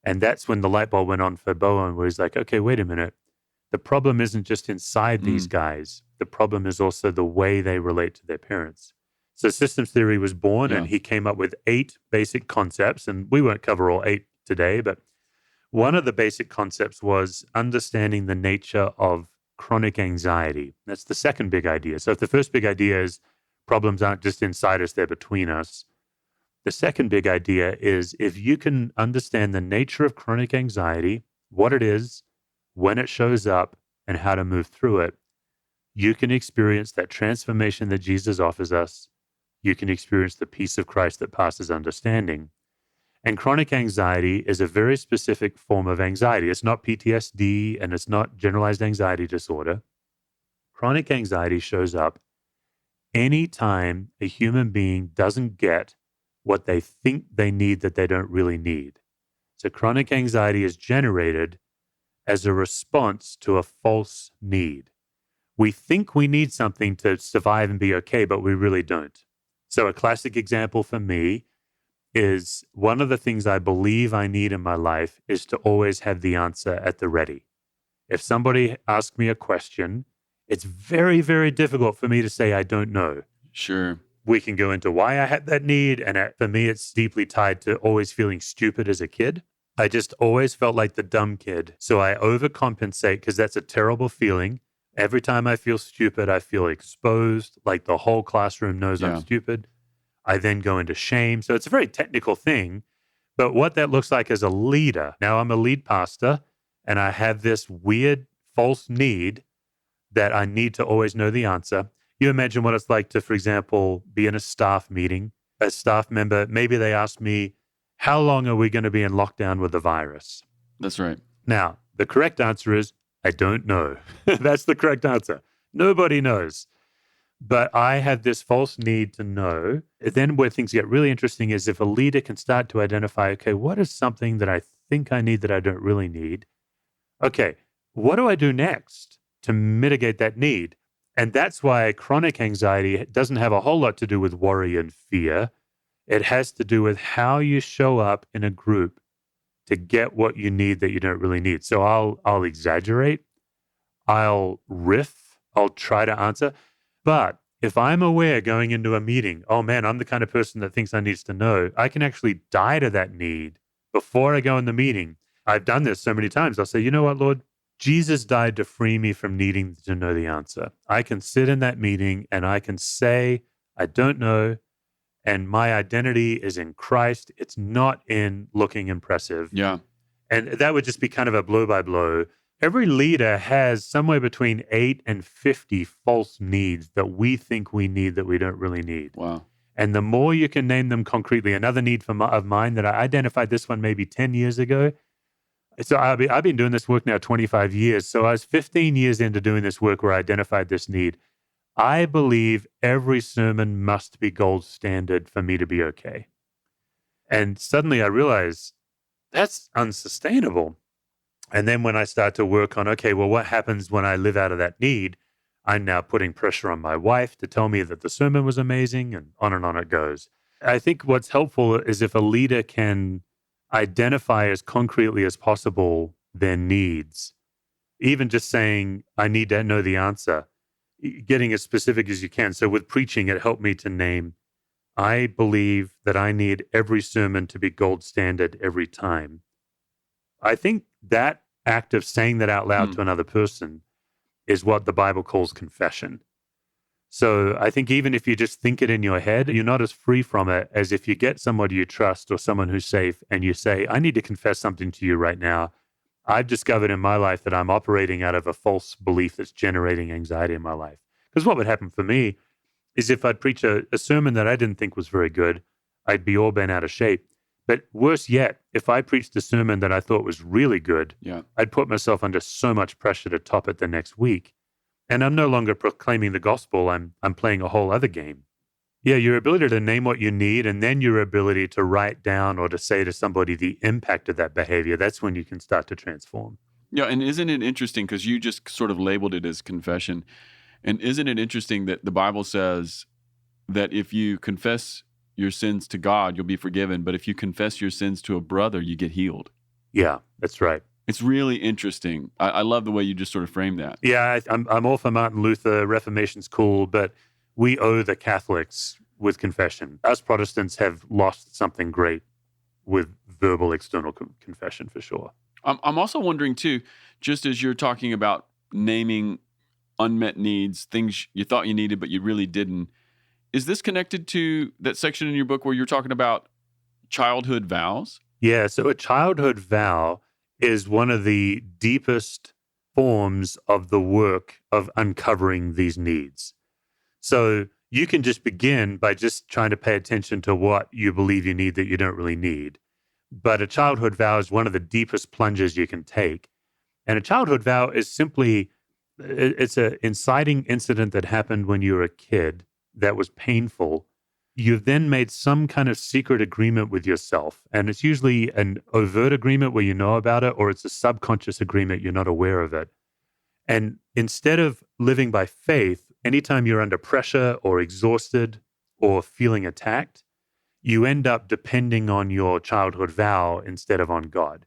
Speaker 3: And that's when the light bulb went on for Bowen, where he's like, okay, wait a minute. The problem isn't just inside these guys. The problem is also the way they relate to their parents. So systems theory was born, and he came up with 8 basic concepts, and we won't cover all 8 today, but one of the basic concepts was understanding the nature of chronic anxiety. That's the second big idea. So if the first big idea is problems aren't just inside us, they're between us. The second big idea is if you can understand the nature of chronic anxiety, what it is, when it shows up, and how to move through it, you can experience that transformation that Jesus offers us. You can experience the peace of Christ that passes understanding. And chronic anxiety is a very specific form of anxiety. It's not PTSD, and it's not generalized anxiety disorder. Chronic anxiety shows up anytime a human being doesn't get what they think they need that they don't really need. So chronic anxiety is generated as a response to a false need. We think we need something to survive and be okay, but we really don't. So a classic example for me is one of the things I believe I need in my life is to always have the answer at the ready. If somebody asks me a question, it's very, very difficult for me to say I don't know.
Speaker 5: Sure.
Speaker 3: We can go into why I had that need, and for me, it's deeply tied to always feeling stupid as a kid. I just always felt like the dumb kid. So I overcompensate because that's a terrible feeling. Every time I feel stupid, I feel exposed, like the whole classroom knows I'm stupid. I then go into shame. So it's a very technical thing. But what that looks like as a leader, now I'm a lead pastor, and I have this weird false need that I need to always know the answer. You imagine what it's like to, for example, be in a staff meeting. A staff member, maybe they ask me, how long are we going to be in lockdown with the virus?
Speaker 5: That's right.
Speaker 3: Now, the correct answer is, I don't know. That's the correct answer. Nobody knows. But I have this false need to know. Then where things get really interesting is if a leader can start to identify, okay, what is something that I think I need that I don't really need? Okay, what do I do next to mitigate that need? And that's why chronic anxiety doesn't have a whole lot to do with worry and fear. It has to do with how you show up in a group to get what you need that you don't really need. So I'll exaggerate, I'll riff, I'll try to answer. But if I'm aware going into a meeting, oh man, I'm the kind of person that thinks I needs to know, I can actually die to that need before I go in the meeting. I've done this so many times. I'll say, you know what, Lord? Jesus died to free me from needing to know the answer. I can sit in that meeting and I can say, I don't know. And my identity is in Christ. It's not in looking impressive.
Speaker 5: Yeah.
Speaker 3: And that would just be kind of a blow by blow. Every leader has somewhere between 8 and 50 false needs that we think we need that we don't really need.
Speaker 5: Wow.
Speaker 3: And the more you can name them concretely, another need of mine that I identified this one maybe 10 years ago. So I've been doing this work now 25 years. So I was 15 years into doing this work where I identified this need. I believe every sermon must be gold standard for me to be okay. And suddenly I realized that's unsustainable. And then when I start to work on, okay, well, what happens when I live out of that need? I'm now putting pressure on my wife to tell me that the sermon was amazing, and on it goes. I think what's helpful is if a leader can identify as concretely as possible their needs, even just saying, I need to know the answer, getting as specific as you can. So with preaching, it helped me to name, I believe that I need every sermon to be gold standard every time. I think that act of saying that out loud to another person is what the Bible calls confession. So I think even if you just think it in your head, you're not as free from it as if you get somebody you trust or someone who's safe and you say, I need to confess something to you right now. I've discovered in my life that I'm operating out of a false belief that's generating anxiety in my life. Because what would happen for me is if I'd preach a sermon that I didn't think was very good, I'd be all bent out of shape. But worse yet, if I preached a sermon that I thought was really good,
Speaker 5: Yeah.
Speaker 3: I'd put myself under so much pressure to top it the next week. And I'm no longer proclaiming the gospel. I'm playing a whole other game. Yeah, your ability to name what you need and then your ability to write down or to say to somebody the impact of that behavior, that's when you can start to transform.
Speaker 5: Yeah, and isn't it interesting, because you just sort of labeled it as confession, and isn't it interesting that the Bible says that if you confess your sins to God, you'll be forgiven, but if you confess your sins to a brother, you get healed?
Speaker 3: Yeah, that's right.
Speaker 5: It's really interesting. I love the way you just sort of frame that.
Speaker 3: Yeah, I'm all for Martin Luther. Reformation's cool, but we owe the Catholics with confession. Us Protestants have lost something great with verbal external confession for sure.
Speaker 5: I'm also wondering too, just as you're talking about naming unmet needs, things you thought you needed but you really didn't, is this connected to that section in your book where you're talking about childhood vows?
Speaker 3: Yeah, so a childhood vow is one of the deepest forms of the work of uncovering these needs. So you can just begin by just trying to pay attention to what you believe you need that you don't really need. But a childhood vow is one of the deepest plunges you can take. And a childhood vow is simply, it's an inciting incident that happened when you were a kid that was painful. You've then made some kind of secret agreement with yourself. And it's usually an overt agreement where you know about it, or it's a subconscious agreement, you're not aware of it. And instead of living by faith, anytime you're under pressure or exhausted or feeling attacked, you end up depending on your childhood vow instead of on God.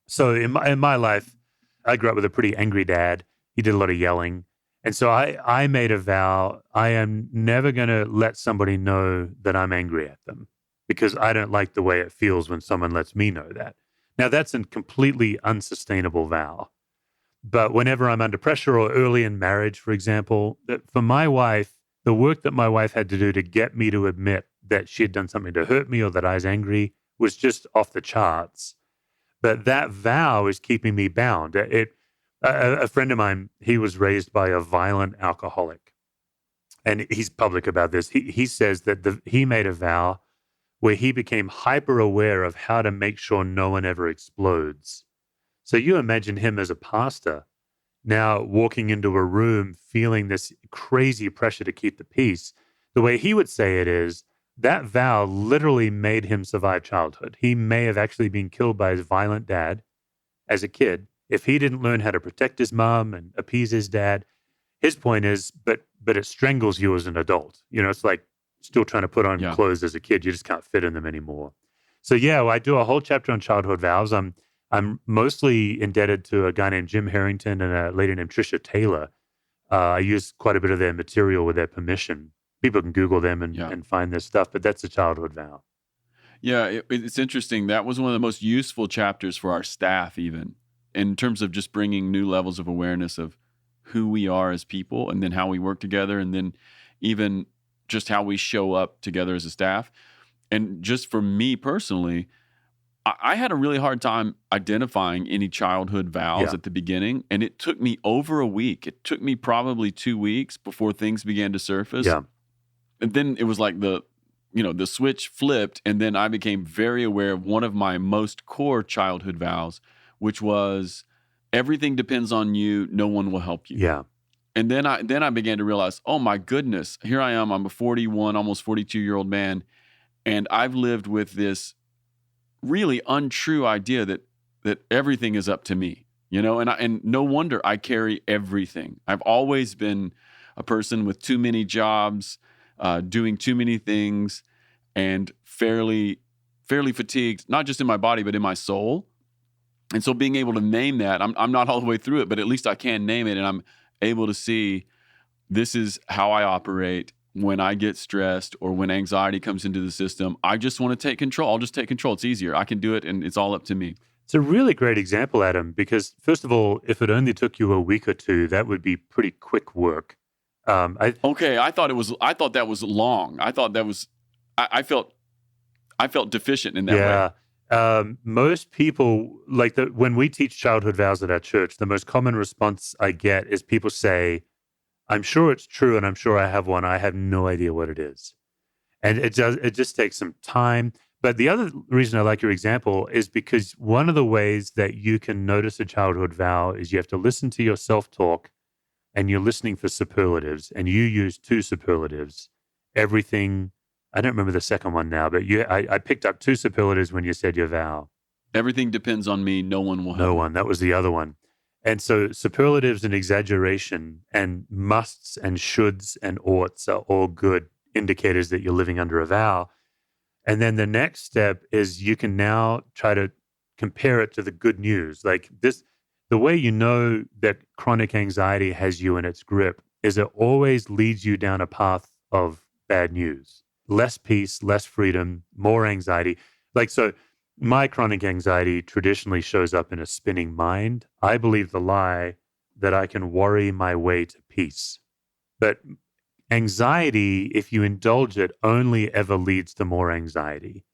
Speaker 3: So in my life, I grew up with a pretty angry dad. He did a lot of yelling. And so I made a vow, I am never going to let somebody know that I'm angry at them because I don't like the way it feels when someone lets me know that. Now, that's a completely unsustainable vow. But whenever I'm under pressure or early in marriage, for example, for my wife, the work that my wife had to do to get me to admit that she had done something to hurt me or that I was angry was just off the charts. But that vow is keeping me bound. A friend of mine, he was raised by a violent alcoholic, and he's public about this. He says that he made a vow where he became hyper aware of how to make sure no one ever explodes. So you imagine him as a pastor now walking into a room feeling this crazy pressure to keep the peace. The way he would say it is that vow literally made him survive childhood. He may have actually been killed by his violent dad as a kid if he didn't learn how to protect his mom and appease his dad. His point is, but it strangles you as an adult. You know, it's like still trying to put on clothes as a kid. You just can't fit in them anymore. So yeah, I do a whole chapter on childhood vows. I'm mostly indebted to a guy named Jim Harrington and a lady named Tricia Taylor. I use quite a bit of their material with their permission. People can Google them and find this stuff, but that's a childhood vow.
Speaker 5: Yeah, it's interesting. That was one of the most useful chapters for our staff, even in terms of just bringing new levels of awareness of who we are as people and then how we work together and then even just how we show up together as a staff. And just for me personally, I had a really hard time identifying any childhood vows at the beginning, and it took me over a week. It took me probably 2 weeks before things began to surface.
Speaker 3: Yeah.
Speaker 5: And then it was like the switch flipped, and then I became very aware of one of my most core childhood vows, which was everything depends on you, no one will help you.
Speaker 3: Yeah.
Speaker 5: And then I began to realize, oh my goodness, here I am, I'm a 41, almost 42-year-old man, and I've lived with this really untrue idea that everything is up to me, you know, and no wonder I carry everything. I've always been a person with too many jobs, doing too many things, and fairly fatigued, not just in my body, but in my soul. And so being able to name that, I'm not all the way through it, but at least I can name it, and I'm able to see this is how I operate when I get stressed or when anxiety comes into the system. I just want to take control. I'll just take control. It's easier. I can do it, and it's all up to me.
Speaker 3: It's a really great example, Adam, because first of all, if it only took you a week or two, that would be pretty quick work.
Speaker 5: I thought that was long. I thought that was. I felt deficient in that way.
Speaker 3: Most people when we teach childhood vows at our church, the most common response I get is people say, "I'm sure it's true, and I'm sure I have one. I have no idea what it is." And it just takes some time. But the other reason I like your example is because one of the ways that you can notice a childhood vow is you have to listen to your self-talk, and you're listening for superlatives, and you use 2 superlatives. Everything, I don't remember the second one now, but I picked up 2 superlatives when you said your vow.
Speaker 5: Everything depends on me. No one will help.
Speaker 3: No one. That was the other one. And so superlatives and exaggeration and musts and shoulds and oughts are all good indicators that you're living under a vow. And then the next step is you can now try to compare it to the good news. Like this, the way you know that chronic anxiety has you in its grip is it always leads you down a path of bad news. Less peace, less freedom, more anxiety. Like, so my chronic anxiety traditionally shows up in a spinning mind. I believe the lie that I can worry my way to peace. But anxiety, if you indulge it, only ever leads to more anxiety.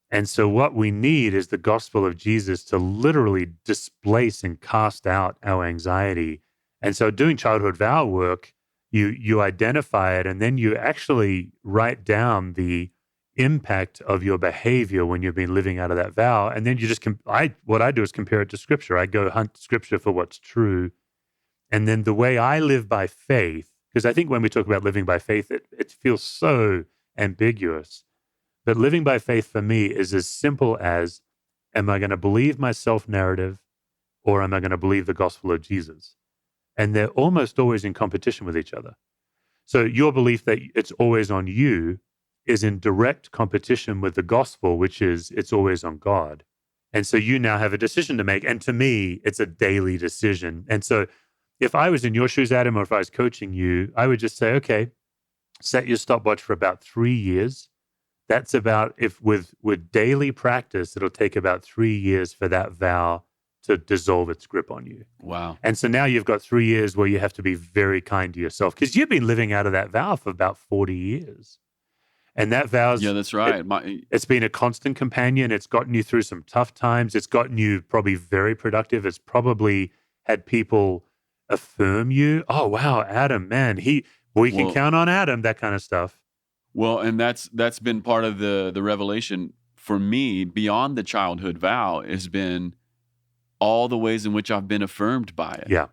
Speaker 3: And so what we need is the gospel of Jesus to literally displace and cast out our anxiety. And so doing childhood vow work, you identify it, and then you actually write down the impact of your behavior when you've been living out of that vow. And then you just, what I do is compare it to Scripture. I go hunt Scripture for what's true. And then the way I live by faith, because I think when we talk about living by faith, it feels so ambiguous. But living by faith for me is as simple as, am I going to believe my self-narrative, or am I going to believe the gospel of Jesus? And they're almost always in competition with each other. So your belief that it's always on you is in direct competition with the gospel, which is it's always on God. And so you now have a decision to make. And to me, it's a daily decision. And so if I was in your shoes, Adam, or if I was coaching you, I would just say, okay, set your stopwatch for about 3 years. That's about, if with daily practice, it'll take about 3 years for that vow to dissolve its grip on you.
Speaker 5: Wow.
Speaker 3: And so now you've got 3 years where you have to be very kind to yourself, because you've been living out of that vow for about 40 years. And that vow's...
Speaker 5: Yeah, that's right.
Speaker 3: It's been a constant companion. It's gotten you through some tough times. It's gotten you probably very productive. It's probably had people affirm you. Oh, wow, Adam, man, we can count on Adam, that kind of stuff.
Speaker 5: Well, and that's been part of the revelation for me beyond the childhood vow has been all the ways in which I've been affirmed by it.
Speaker 3: Yeah.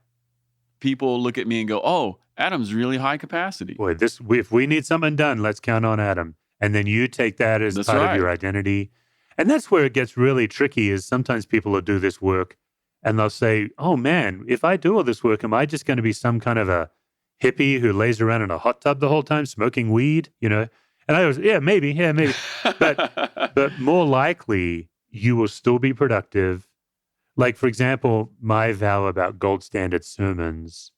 Speaker 5: People look at me and go, oh, Adam's really high capacity.
Speaker 3: Boy, if we need something done, let's count on Adam. And then you take that as part of your identity. And that's where it gets really tricky, is sometimes people will do this work and they'll say, oh man, if I do all this work, am I just going to be some kind of a hippie who lays around in a hot tub the whole time smoking weed? You know? And I was, maybe. But more likely, you will still be productive. Like, for example, my vow about gold standard sermons,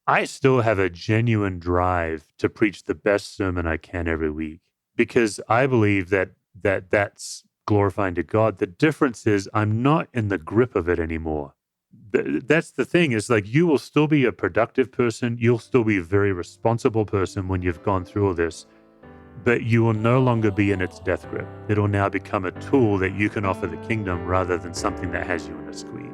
Speaker 3: I still have a genuine drive to preach the best sermon I can every week, because I believe that's glorifying to God. The difference is I'm not in the grip of it anymore. That's the thing, is like, you will still be a productive person. You'll still be a very responsible person when you've gone through all this, but you will no longer be in its death grip. It'll now become a tool that you can offer the kingdom rather than something that has you in a squeeze.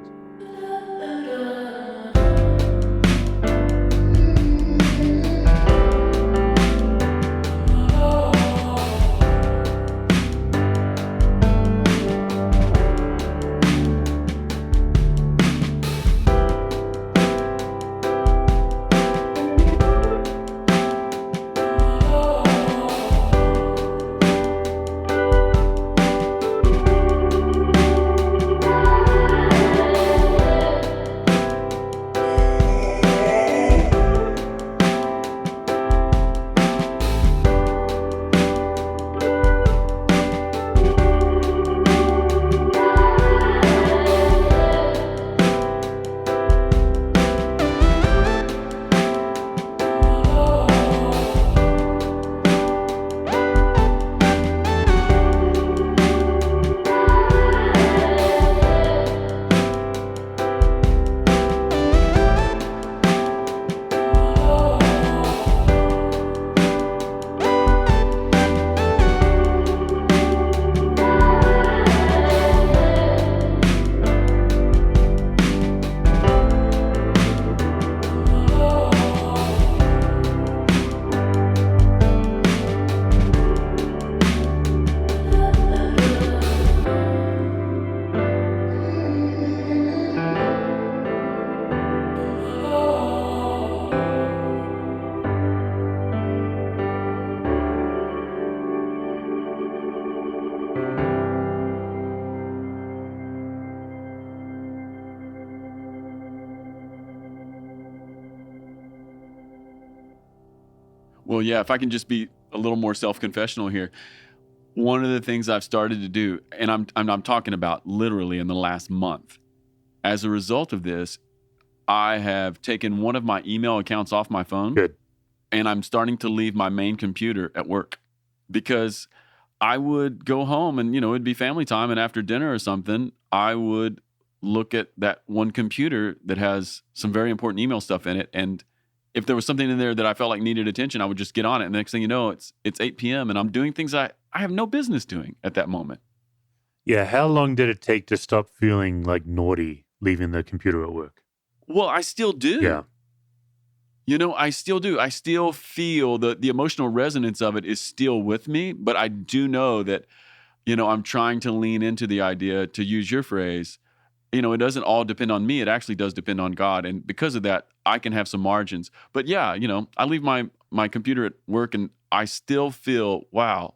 Speaker 5: Well, yeah, if I can just be a little more self-confessional here. One of the things I've started to do, and I'm talking about literally in the last month, as a result of this, I have taken one of my email accounts off my phone.
Speaker 3: Good.
Speaker 5: And I'm starting to leave my main computer at work, because I would go home and, it'd be family time, and after dinner or something, I would look at that one computer that has some very important email stuff in it. And if there was something in there that I felt like needed attention, I would just get on it. And the next thing you know, it's 8 p.m. and I'm doing things I have no business doing at that moment.
Speaker 3: Yeah. How long did it take to stop feeling like naughty leaving the computer at work?
Speaker 5: Well, I still do.
Speaker 3: Yeah.
Speaker 5: I still do. I still feel the emotional resonance of it is still with me, but I do know that, I'm trying to lean into the idea, to use your phrase, it doesn't all depend on me. It actually does depend on God. And because of that, I can have some margins. But yeah, I leave my computer at work and I still feel, wow,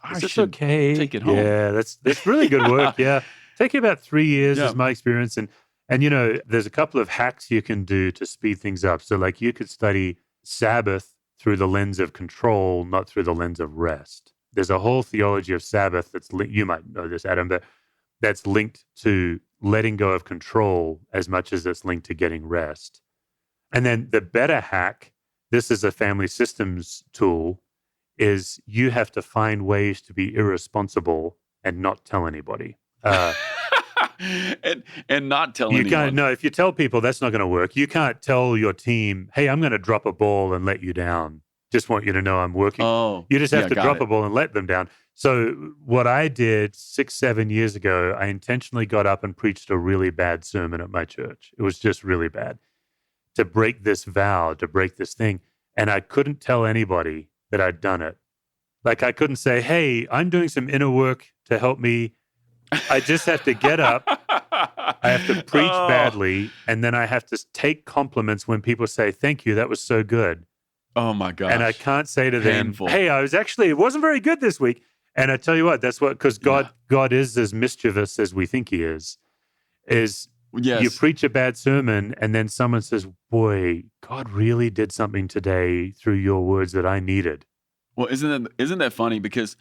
Speaker 5: I should take it home.
Speaker 3: Yeah, that's really good work. Yeah. Take you about 3 years is my experience. And there's a couple of hacks you can do to speed things up. So like you could study Sabbath through the lens of control, not through the lens of rest. There's a whole theology of Sabbath you might know this, Adam, but that's linked to letting go of control as much as it's linked to getting rest. And then the better hack, this is a family systems tool, is you have to find ways to be irresponsible and not tell anybody.
Speaker 5: And not tell anyone.
Speaker 3: You can't. No, if you tell people, that's not going to work. You can't tell your team, hey, I'm going to drop a ball and let you down. Just want you to know I'm working.
Speaker 5: Oh,
Speaker 3: you just have to drop a ball and let them down. So what I did 6-7 years ago, I intentionally got up and preached a really bad sermon at my church. It was just really bad, to break this vow, to break this thing. And I couldn't tell anybody that I'd done it. Like I couldn't say, hey, I'm doing some inner work to help me. I just have to get up. I have to preach badly. And then I have to take compliments when people say, thank you, that was so good.
Speaker 5: Oh my gosh.
Speaker 3: And I can't say to them,
Speaker 5: Painful.
Speaker 3: hey, it wasn't very good this week. And I tell you what, that's what, because God is as mischievous as we think he is
Speaker 5: yes.
Speaker 3: You preach a bad sermon and then someone says, boy, God really did something today through your words that I needed.
Speaker 5: Well, isn't that funny? Because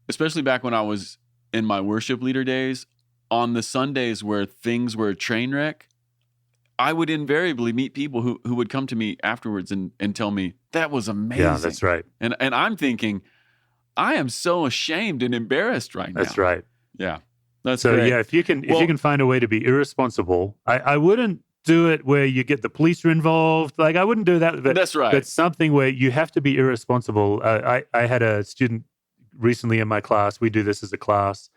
Speaker 5: especially back when I was in my worship leader days, on the Sundays where things were a train wreck, I would invariably meet people who would come to me afterwards and tell me, that was amazing.
Speaker 3: Yeah, that's right.
Speaker 5: And I'm thinking, I am so ashamed and embarrassed right now.
Speaker 3: That's right.
Speaker 5: Yeah. That's
Speaker 3: so
Speaker 5: great.
Speaker 3: Yeah, if you can find a way to be irresponsible, I wouldn't do it where you get the police are involved. Like I wouldn't do that. But,
Speaker 5: that's right.
Speaker 3: But something where you have to be irresponsible. I had a student recently in my class. We do this as a class.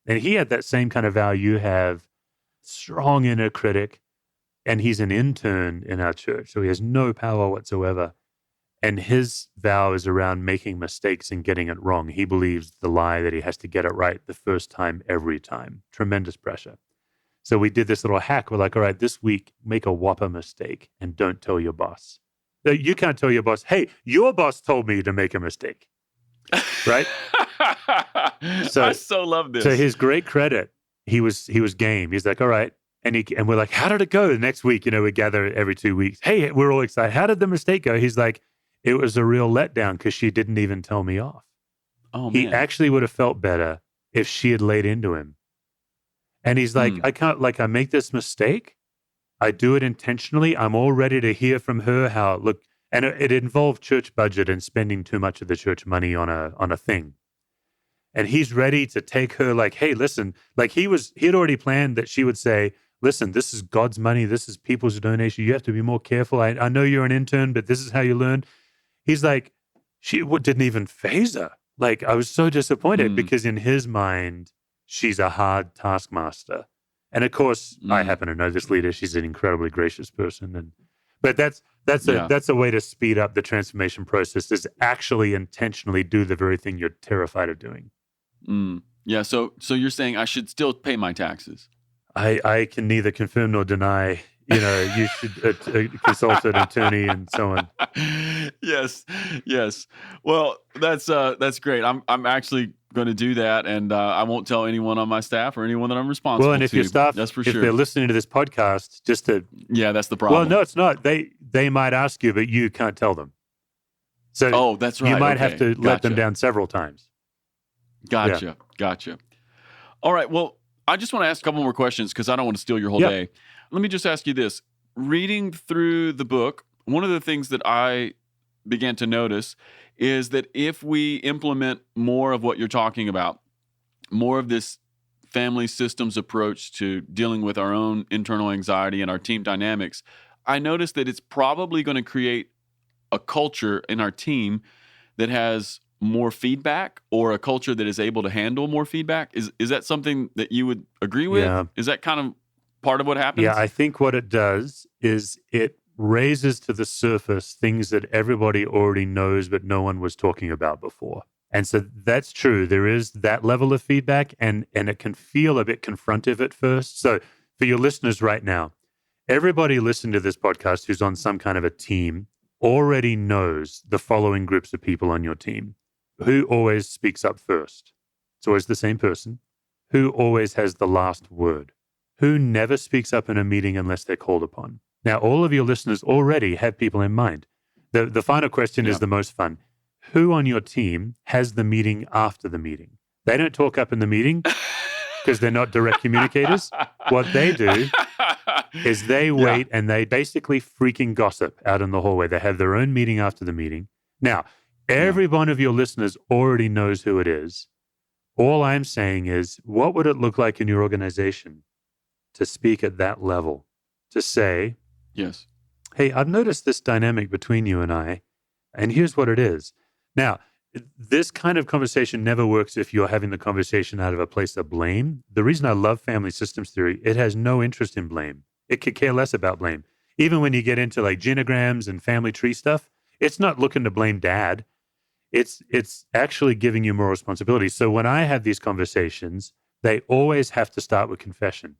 Speaker 3: And he had that same kind of vow you have, strong inner critic. And he's an intern in our church, so he has no power whatsoever. And his vow is around making mistakes and getting it wrong. He believes the lie that he has to get it right the first time, every time. Tremendous pressure. So we did this little hack. We're like, all right, this week, make a whopper mistake and don't tell your boss. You can't tell your boss, hey, your boss told me to make a mistake, right?
Speaker 5: I so love this.
Speaker 3: To his great credit, he was game. He's like, all right. And we're like, how did it go the next week? We gather every 2 weeks. Hey, we're all excited. How did the mistake go? He's like, it was a real letdown because she didn't even tell me off.
Speaker 5: Oh, man.
Speaker 3: He actually would have felt better if she had laid into him. And he's like, I make this mistake. I do it intentionally. I'm all ready to hear from her how, look, and it involved church budget and spending too much of the church money on a thing. And he's ready to take her like, hey, listen, like he had already planned that she would say, listen, this is God's money. This is people's donation. You have to be more careful. I know you're an intern, but this is how you learn. He's like, she didn't even faze her. Like, I was so disappointed because in his mind, she's a hard taskmaster. And of course, I happen to know this leader. She's an incredibly gracious person. But that's a way to speed up the transformation process, is actually intentionally do the very thing you're terrified of doing.
Speaker 5: Yeah. So you're saying I should still pay my taxes?
Speaker 3: I can neither confirm nor deny. You should consult an attorney and so on.
Speaker 5: Yes. Well, that's great. I'm actually going to do that, and I won't tell anyone on my staff or anyone that I'm responsible.
Speaker 3: Well, and if your staff,
Speaker 5: that's for
Speaker 3: if
Speaker 5: sure.
Speaker 3: they're listening to this podcast, that's the problem.
Speaker 5: Well, no,
Speaker 3: it's not. They might ask you, but you can't tell them. So
Speaker 5: that's right.
Speaker 3: you might
Speaker 5: Okay.
Speaker 3: have to let them
Speaker 5: Gotcha.
Speaker 3: down several times.
Speaker 5: Gotcha. All right. Well, I just want to ask a couple more questions because I don't want to steal your whole
Speaker 3: Yep.
Speaker 5: day. Let me just ask you this. Reading through the book, one of the things that I began to notice is that if we implement more of what you're talking about, more of this family systems approach to dealing with our own internal anxiety and our team dynamics, I noticed that it's probably going to create a culture in our team that has more feedback, or a culture that is able to handle more feedback. Is that something that you would agree with?
Speaker 3: Yeah.
Speaker 5: Is that kind of part of what happens?
Speaker 3: Yeah, I think what it does is it raises to the surface things that everybody already knows, but no one was talking about before. And so that's true. There is that level of feedback, and it can feel a bit confrontive at first. So for your listeners right now, everybody listening to this podcast who's on some kind of a team already knows the following groups of people on your team. Who always speaks up first? It's always the same person. Who always has the last word? Who never speaks up in a meeting unless they're called upon? Now, all of your listeners already have people in mind. The final question is the most fun. Who on your team has the meeting after the meeting? They don't talk up in the meeting because they're not direct communicators. What they do is they wait and they basically freaking gossip out in the hallway. They have their own meeting after the meeting. Now, every one of your listeners already knows who it is. All I'm saying is, what would it look like in your organization to speak at that level? To say,
Speaker 5: Yes.
Speaker 3: hey, I've noticed this dynamic between you and I, and here's what it is. Now, this kind of conversation never works if you're having the conversation out of a place of blame. The reason I love family systems theory, it has no interest in blame. It could care less about blame. Even when you get into like genograms and family tree stuff, it's not looking to blame dad. It's actually giving you more responsibility. So when I have these conversations, they always have to start with confession.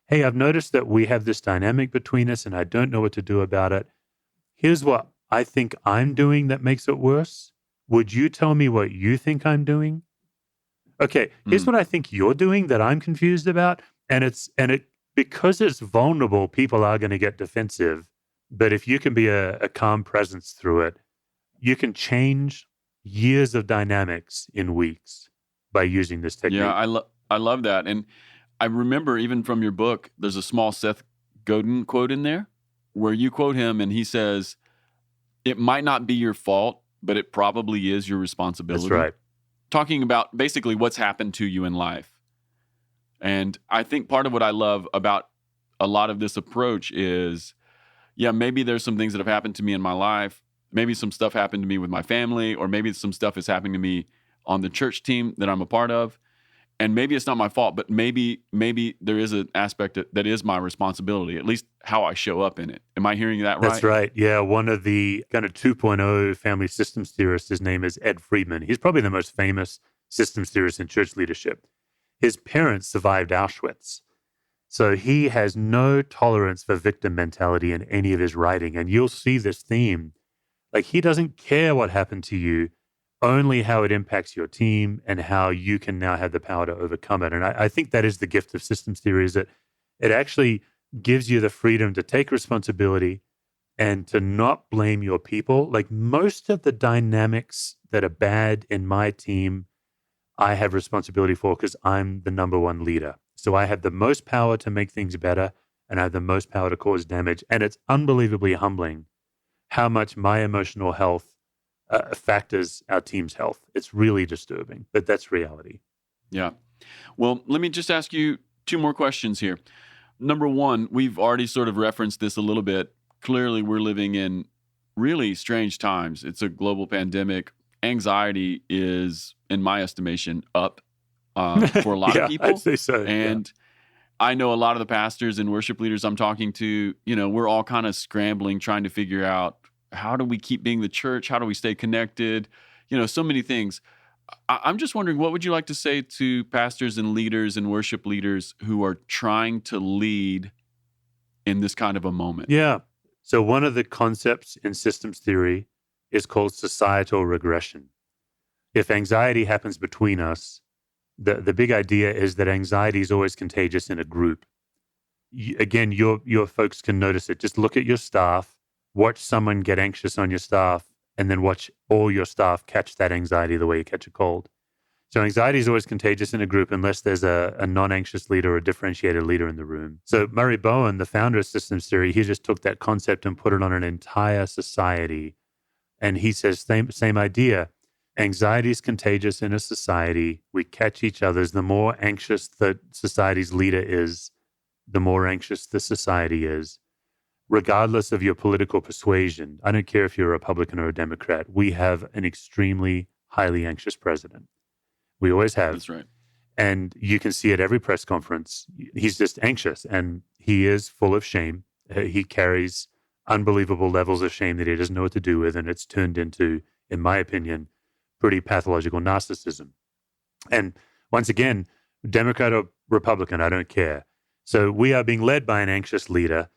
Speaker 3: Hey, I've noticed that we have this dynamic between us and I don't know what to do about it. Here's what I think I'm doing that makes it worse. Would you tell me what you think I'm doing? Okay, here's what I think you're doing that I'm confused about. And because it's vulnerable, people are going to get defensive. But if you can be a calm presence through it, you can change years of dynamics in weeks by using this technique.
Speaker 5: Yeah, I love that. And I remember even from your book, there's a small Seth Godin quote in there where you quote him and he says, it might not be your fault, but it probably is your responsibility.
Speaker 3: That's right.
Speaker 5: Talking about basically what's happened to you in life. And I think part of what I love about a lot of this approach is, maybe there's some things that have happened to me in my life. Maybe some stuff happened to me with my family, or maybe some stuff is happening to me on the church team that I'm a part of. And maybe it's not my fault, but maybe there is an aspect that is my responsibility, at least how I show up in it. Am I hearing that right?
Speaker 3: That's right. Yeah, one of the kind of 2.0 family systems theorists, his name is Ed Friedman. He's probably the most famous systems theorist in church leadership. His parents survived Auschwitz. So he has no tolerance for victim mentality in any of his writing. And you'll see this theme. Like, he doesn't care what happened to you, only how it impacts your team and how you can now have the power to overcome it. And I think that is the gift of systems theory, is that it actually gives you the freedom to take responsibility and to not blame your people. Like, most of the dynamics that are bad in my team, I have responsibility for because I'm the number one leader. So I have the most power to make things better and I have the most power to cause damage. And it's unbelievably humbling how much my emotional health factors our team's health. It's really disturbing, but that's reality.
Speaker 5: Yeah. Well, let me just ask you two more questions here. Number one, we've already sort of referenced this a little bit. Clearly, we're living in really strange times. It's a global pandemic. Anxiety is, in my estimation, up for a lot of people.
Speaker 3: I'd say so.
Speaker 5: And I know a lot of the pastors and worship leaders I'm talking to, we're all kind of scrambling, trying to figure out, how do we keep being the church? How do we stay connected? So many things. I'm just wondering, what would you like to say to pastors and leaders and worship leaders who are trying to lead in this kind of a moment?
Speaker 3: Yeah. So one of the concepts in systems theory is called societal regression. If anxiety happens between us, the big idea is that anxiety is always contagious in a group. Again, your folks can notice it. Just look at your staff. Watch someone get anxious on your staff and then watch all your staff catch that anxiety the way you catch a cold. So anxiety is always contagious in a group unless there's a non-anxious leader or a differentiated leader in the room. So Murray Bowen, the founder of systems theory, he just took that concept and put it on an entire society. And he says, same idea. Anxiety is contagious in a society. We catch each other's. The more anxious the society's leader is, the more anxious the society is. Regardless of your political persuasion, I don't care if you're a Republican or a Democrat, we have an extremely highly anxious president. We always have.
Speaker 5: That's right.
Speaker 3: And you can see at every press conference, he's just anxious and he is full of shame. He carries unbelievable levels of shame that he doesn't know what to do with. And it's turned into, in my opinion, pretty pathological narcissism. And once again, Democrat or Republican, I don't care. So we are being led by an anxious leader.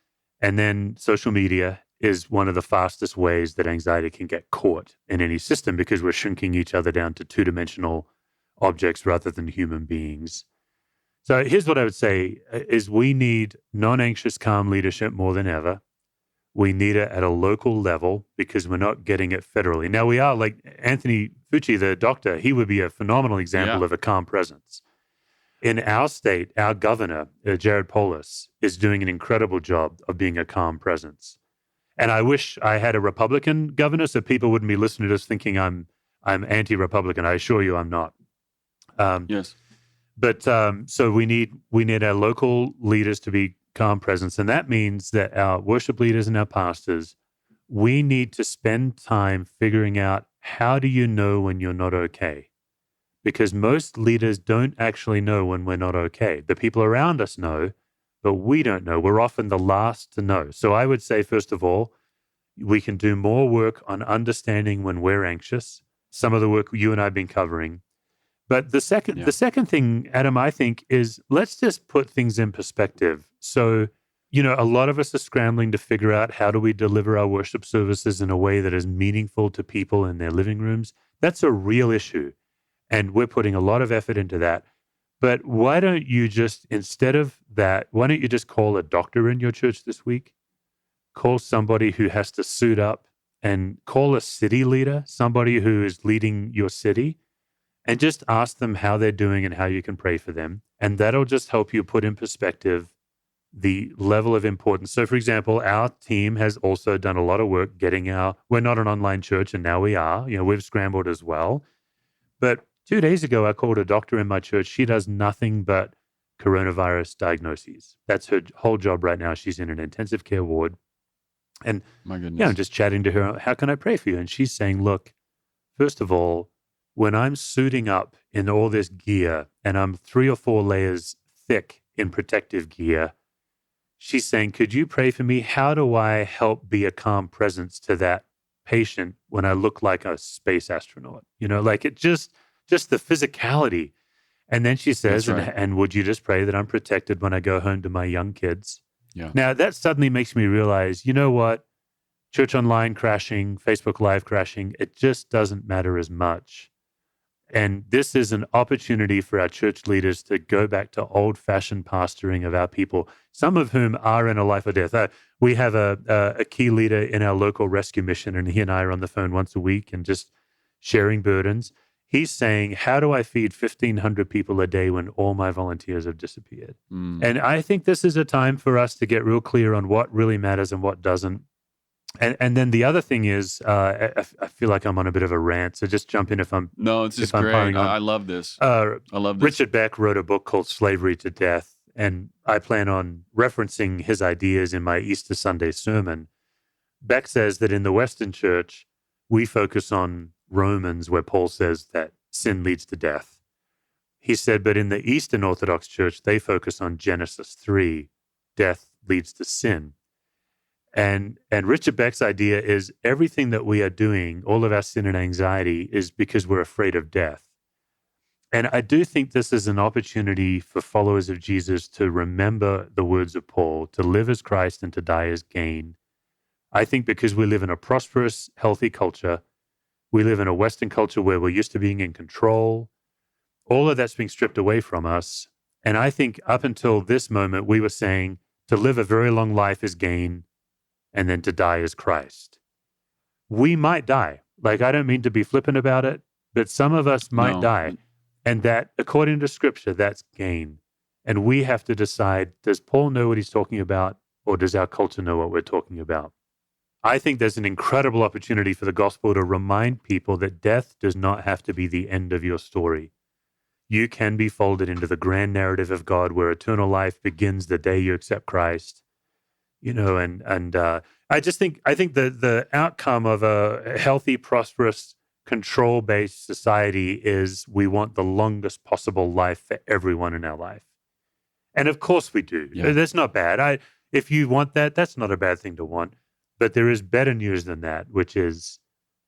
Speaker 3: And then social media is one of the fastest ways that anxiety can get caught in any system because we're shrinking each other down to two-dimensional objects rather than human beings. So here's what I would say is we need non-anxious, calm leadership more than ever. We need it at a local level because we're not getting it federally. Now we are, like Anthony Fauci, the doctor, he would be a phenomenal example of a calm presence. In our state, our governor, Jared Polis, is doing an incredible job of being a calm presence. And I wish I had a Republican governor so people wouldn't be listening to us thinking I'm anti-Republican. I assure you I'm not.
Speaker 5: Yes.
Speaker 3: But so we need our local leaders to be calm presence. And that means that our worship leaders and our pastors, we need to spend time figuring out how do you know when you're not okay? Because most leaders don't actually know when we're not okay. The people around us know, but we don't know. We're often the last to know. So I would say, first of all, we can do more work on understanding when we're anxious, some of the work you and I have been covering. But the second thing, Adam, I think is let's just put things in perspective. So, a lot of us are scrambling to figure out how do we deliver our worship services in a way that is meaningful to people in their living rooms. That's a real issue. And we're putting a lot of effort into that. But why don't you just, instead of that, why don't you just call a doctor in your church this week? Call somebody who has to suit up and call a city leader, somebody who is leading your city, and just ask them how they're doing and how you can pray for them. And that'll just help you put in perspective the level of importance. So, for example, our team has also done a lot of work we're not an online church, and now we are. We've scrambled as well. But 2 days ago, I called a doctor in my church. She does nothing but coronavirus diagnoses. That's her whole job right now. She's in an intensive care ward. And
Speaker 5: my goodness.
Speaker 3: I'm just chatting to her, how can I pray for you? And she's saying, look, first of all, when I'm suiting up in all this gear and I'm 3 or 4 layers thick in protective gear, she's saying, could you pray for me? How do I help be a calm presence to that patient when I look like a space astronaut? Like it just the physicality. And then she says,
Speaker 5: right.
Speaker 3: and would you just pray that I'm protected when I go home to my young kids?
Speaker 5: Yeah.
Speaker 3: Now that suddenly makes me realize, you know what? Church online crashing, Facebook Live crashing, it just doesn't matter as much. And this is an opportunity for our church leaders to go back to old-fashioned pastoring of our people, some of whom are in a life or death. We have a key leader in our local rescue mission, and he and I are on the phone once a week and just sharing burdens. He's saying, how do I feed 1,500 people a day when all my volunteers have disappeared? And I think this is a time for us to get real clear on what really matters and what doesn't. And then the other thing is, I feel like I'm on a bit of a rant, so just jump in if I'm.
Speaker 5: No, it's just great. I love this. I love this.
Speaker 3: Richard Beck wrote a book called Slavery to Death, and I plan on referencing his ideas in my Easter Sunday sermon. Beck says that in the Western Church, we focus on Romans, where Paul says that sin leads to death. He said, but in the Eastern Orthodox Church, they focus on Genesis 3, death leads to sin. And Richard Beck's idea is everything that we are doing, all of our sin and anxiety, is because we're afraid of death. And I do think this is an opportunity for followers of Jesus to remember the words of Paul, to live as Christ and to die as gain. I think because we live in a prosperous, healthy culture, we live in a Western culture where we're used to being in control, all of that's being stripped away from us. And I think up until this moment, we were saying to live a very long life is gain, and then to die as Christ. We might die. Like, I don't mean to be flippant about it, but some of us might die. And that, according to Scripture, that's gain. And we have to decide, does Paul know what he's talking about, or does our culture know what we're talking about? I think there's an incredible opportunity for the gospel to remind people that death does not have to be the end of your story. You can be folded into the grand narrative of God, where eternal life begins the day you accept Christ. You know, I think the outcome of a healthy, prosperous, control-based society is we want the longest possible life for everyone in our life. And of course we do. Yeah. That's not bad. If you want that, that's not a bad thing to want. But there is better news than that, which is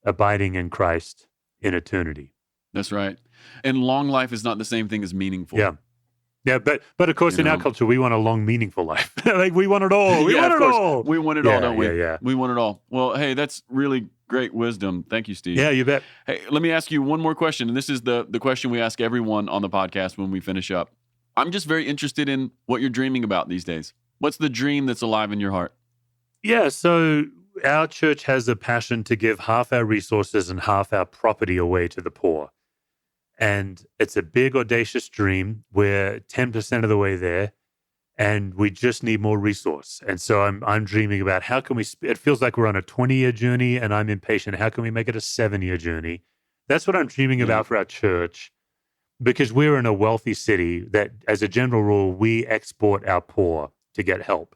Speaker 3: abiding in Christ in eternity.
Speaker 5: That's right. And long life is not the same thing as meaningful.
Speaker 3: Yeah. Yeah, but of course, in our culture, we want a long, meaningful life. Like, we want it all. We want it all.
Speaker 5: We want it all, don't we?
Speaker 3: Yeah.
Speaker 5: We want it all. Well, hey, that's really great wisdom. Thank you, Steve.
Speaker 3: Yeah, you bet.
Speaker 5: Hey, let me ask you one more question. And this is the question we ask everyone on the podcast when we finish up. I'm just very interested in what you're dreaming about these days. What's the dream that's alive in your heart?
Speaker 3: Yeah, so our church has a passion to give half our resources and half our property away to the poor. And it's a big, audacious dream. We're 10% of the way there, and we just need more resource. And so I'm dreaming about how can we, it feels like we're on a 20-year journey, and I'm impatient. How can we make it a 7-year journey? That's what I'm dreaming about for our church, because we're in a wealthy city that, as a general rule, we export our poor to get help.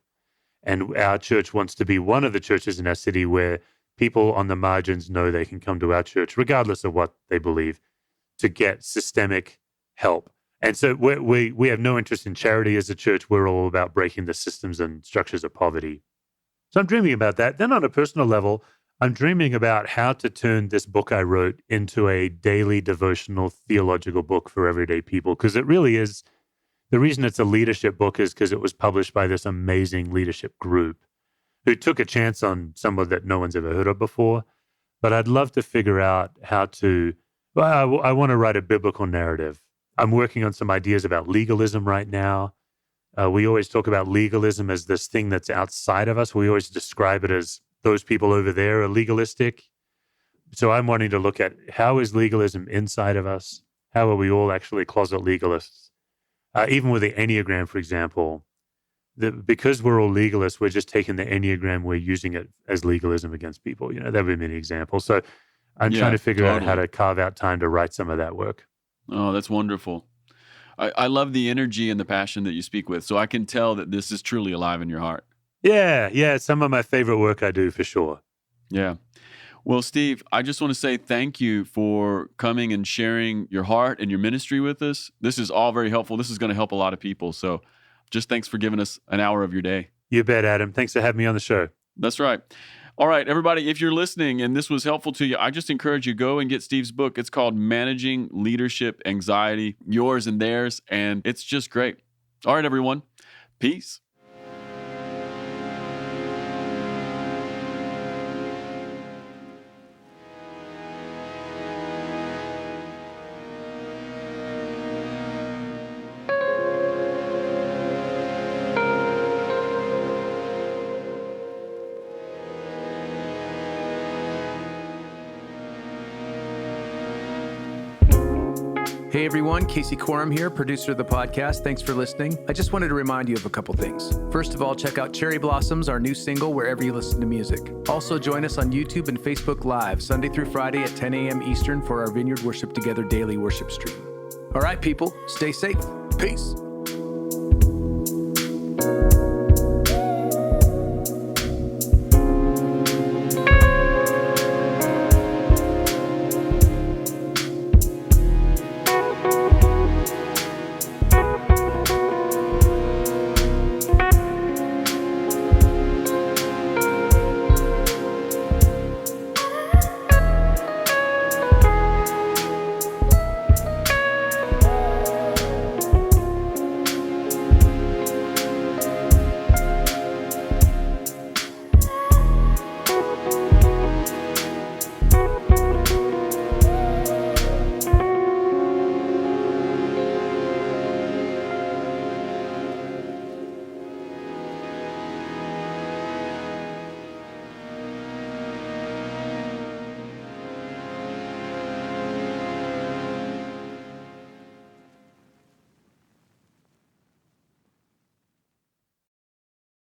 Speaker 3: And our church wants to be one of the churches in our city where people on the margins know they can come to our church, regardless of what they believe, to get systemic help. And so we have no interest in charity as a church. We're all about breaking the systems and structures of poverty. So I'm dreaming about that. Then on a personal level, I'm dreaming about how to turn this book I wrote into a daily devotional theological book for everyday people, because it really is. The reason it's a leadership book is because it was published by this amazing leadership group who took a chance on someone that no one's ever heard of before. But I'd love to figure out how to, I want to write a biblical narrative. I'm working on some ideas about legalism right now. We always talk about legalism as this thing that's outside of us. We always describe it as those people over there are legalistic. So I'm wanting to look at how is legalism inside of us? How are we all actually closet legalists? Even with the Enneagram, for example, because we're all legalists, we're just taking the Enneagram, we're using it as legalism against people. You know, there would be many examples. So I'm trying to figure out how to carve out time to write some of that work.
Speaker 5: Oh, that's wonderful. I love the energy and the passion that you speak with. So I can tell that this is truly alive in your heart.
Speaker 3: Yeah. It's some of my favorite work I do, for sure.
Speaker 5: Yeah. Well, Steve, I just want to say thank you for coming and sharing your heart and your ministry with us. This is all very helpful. This is going to help a lot of people. So just thanks for giving us an hour of your day.
Speaker 3: You bet, Adam. Thanks for having me on the show.
Speaker 5: That's right. All right, everybody, if you're listening and this was helpful to you, I just encourage you, go and get Steve's book. It's called Managing Leadership Anxiety, yours and theirs, and it's just great. All right, everyone. Peace.
Speaker 4: Hey everyone, Casey Corum here, producer of the podcast. Thanks for listening. I just wanted to remind you of a couple things. First of all, check out Cherry Blossoms, our new single, wherever you listen to music. Also join us on YouTube and Facebook Live, Sunday through Friday at 10 a.m. Eastern for our Vineyard Worship Together daily worship stream. All right, people, stay safe. Peace.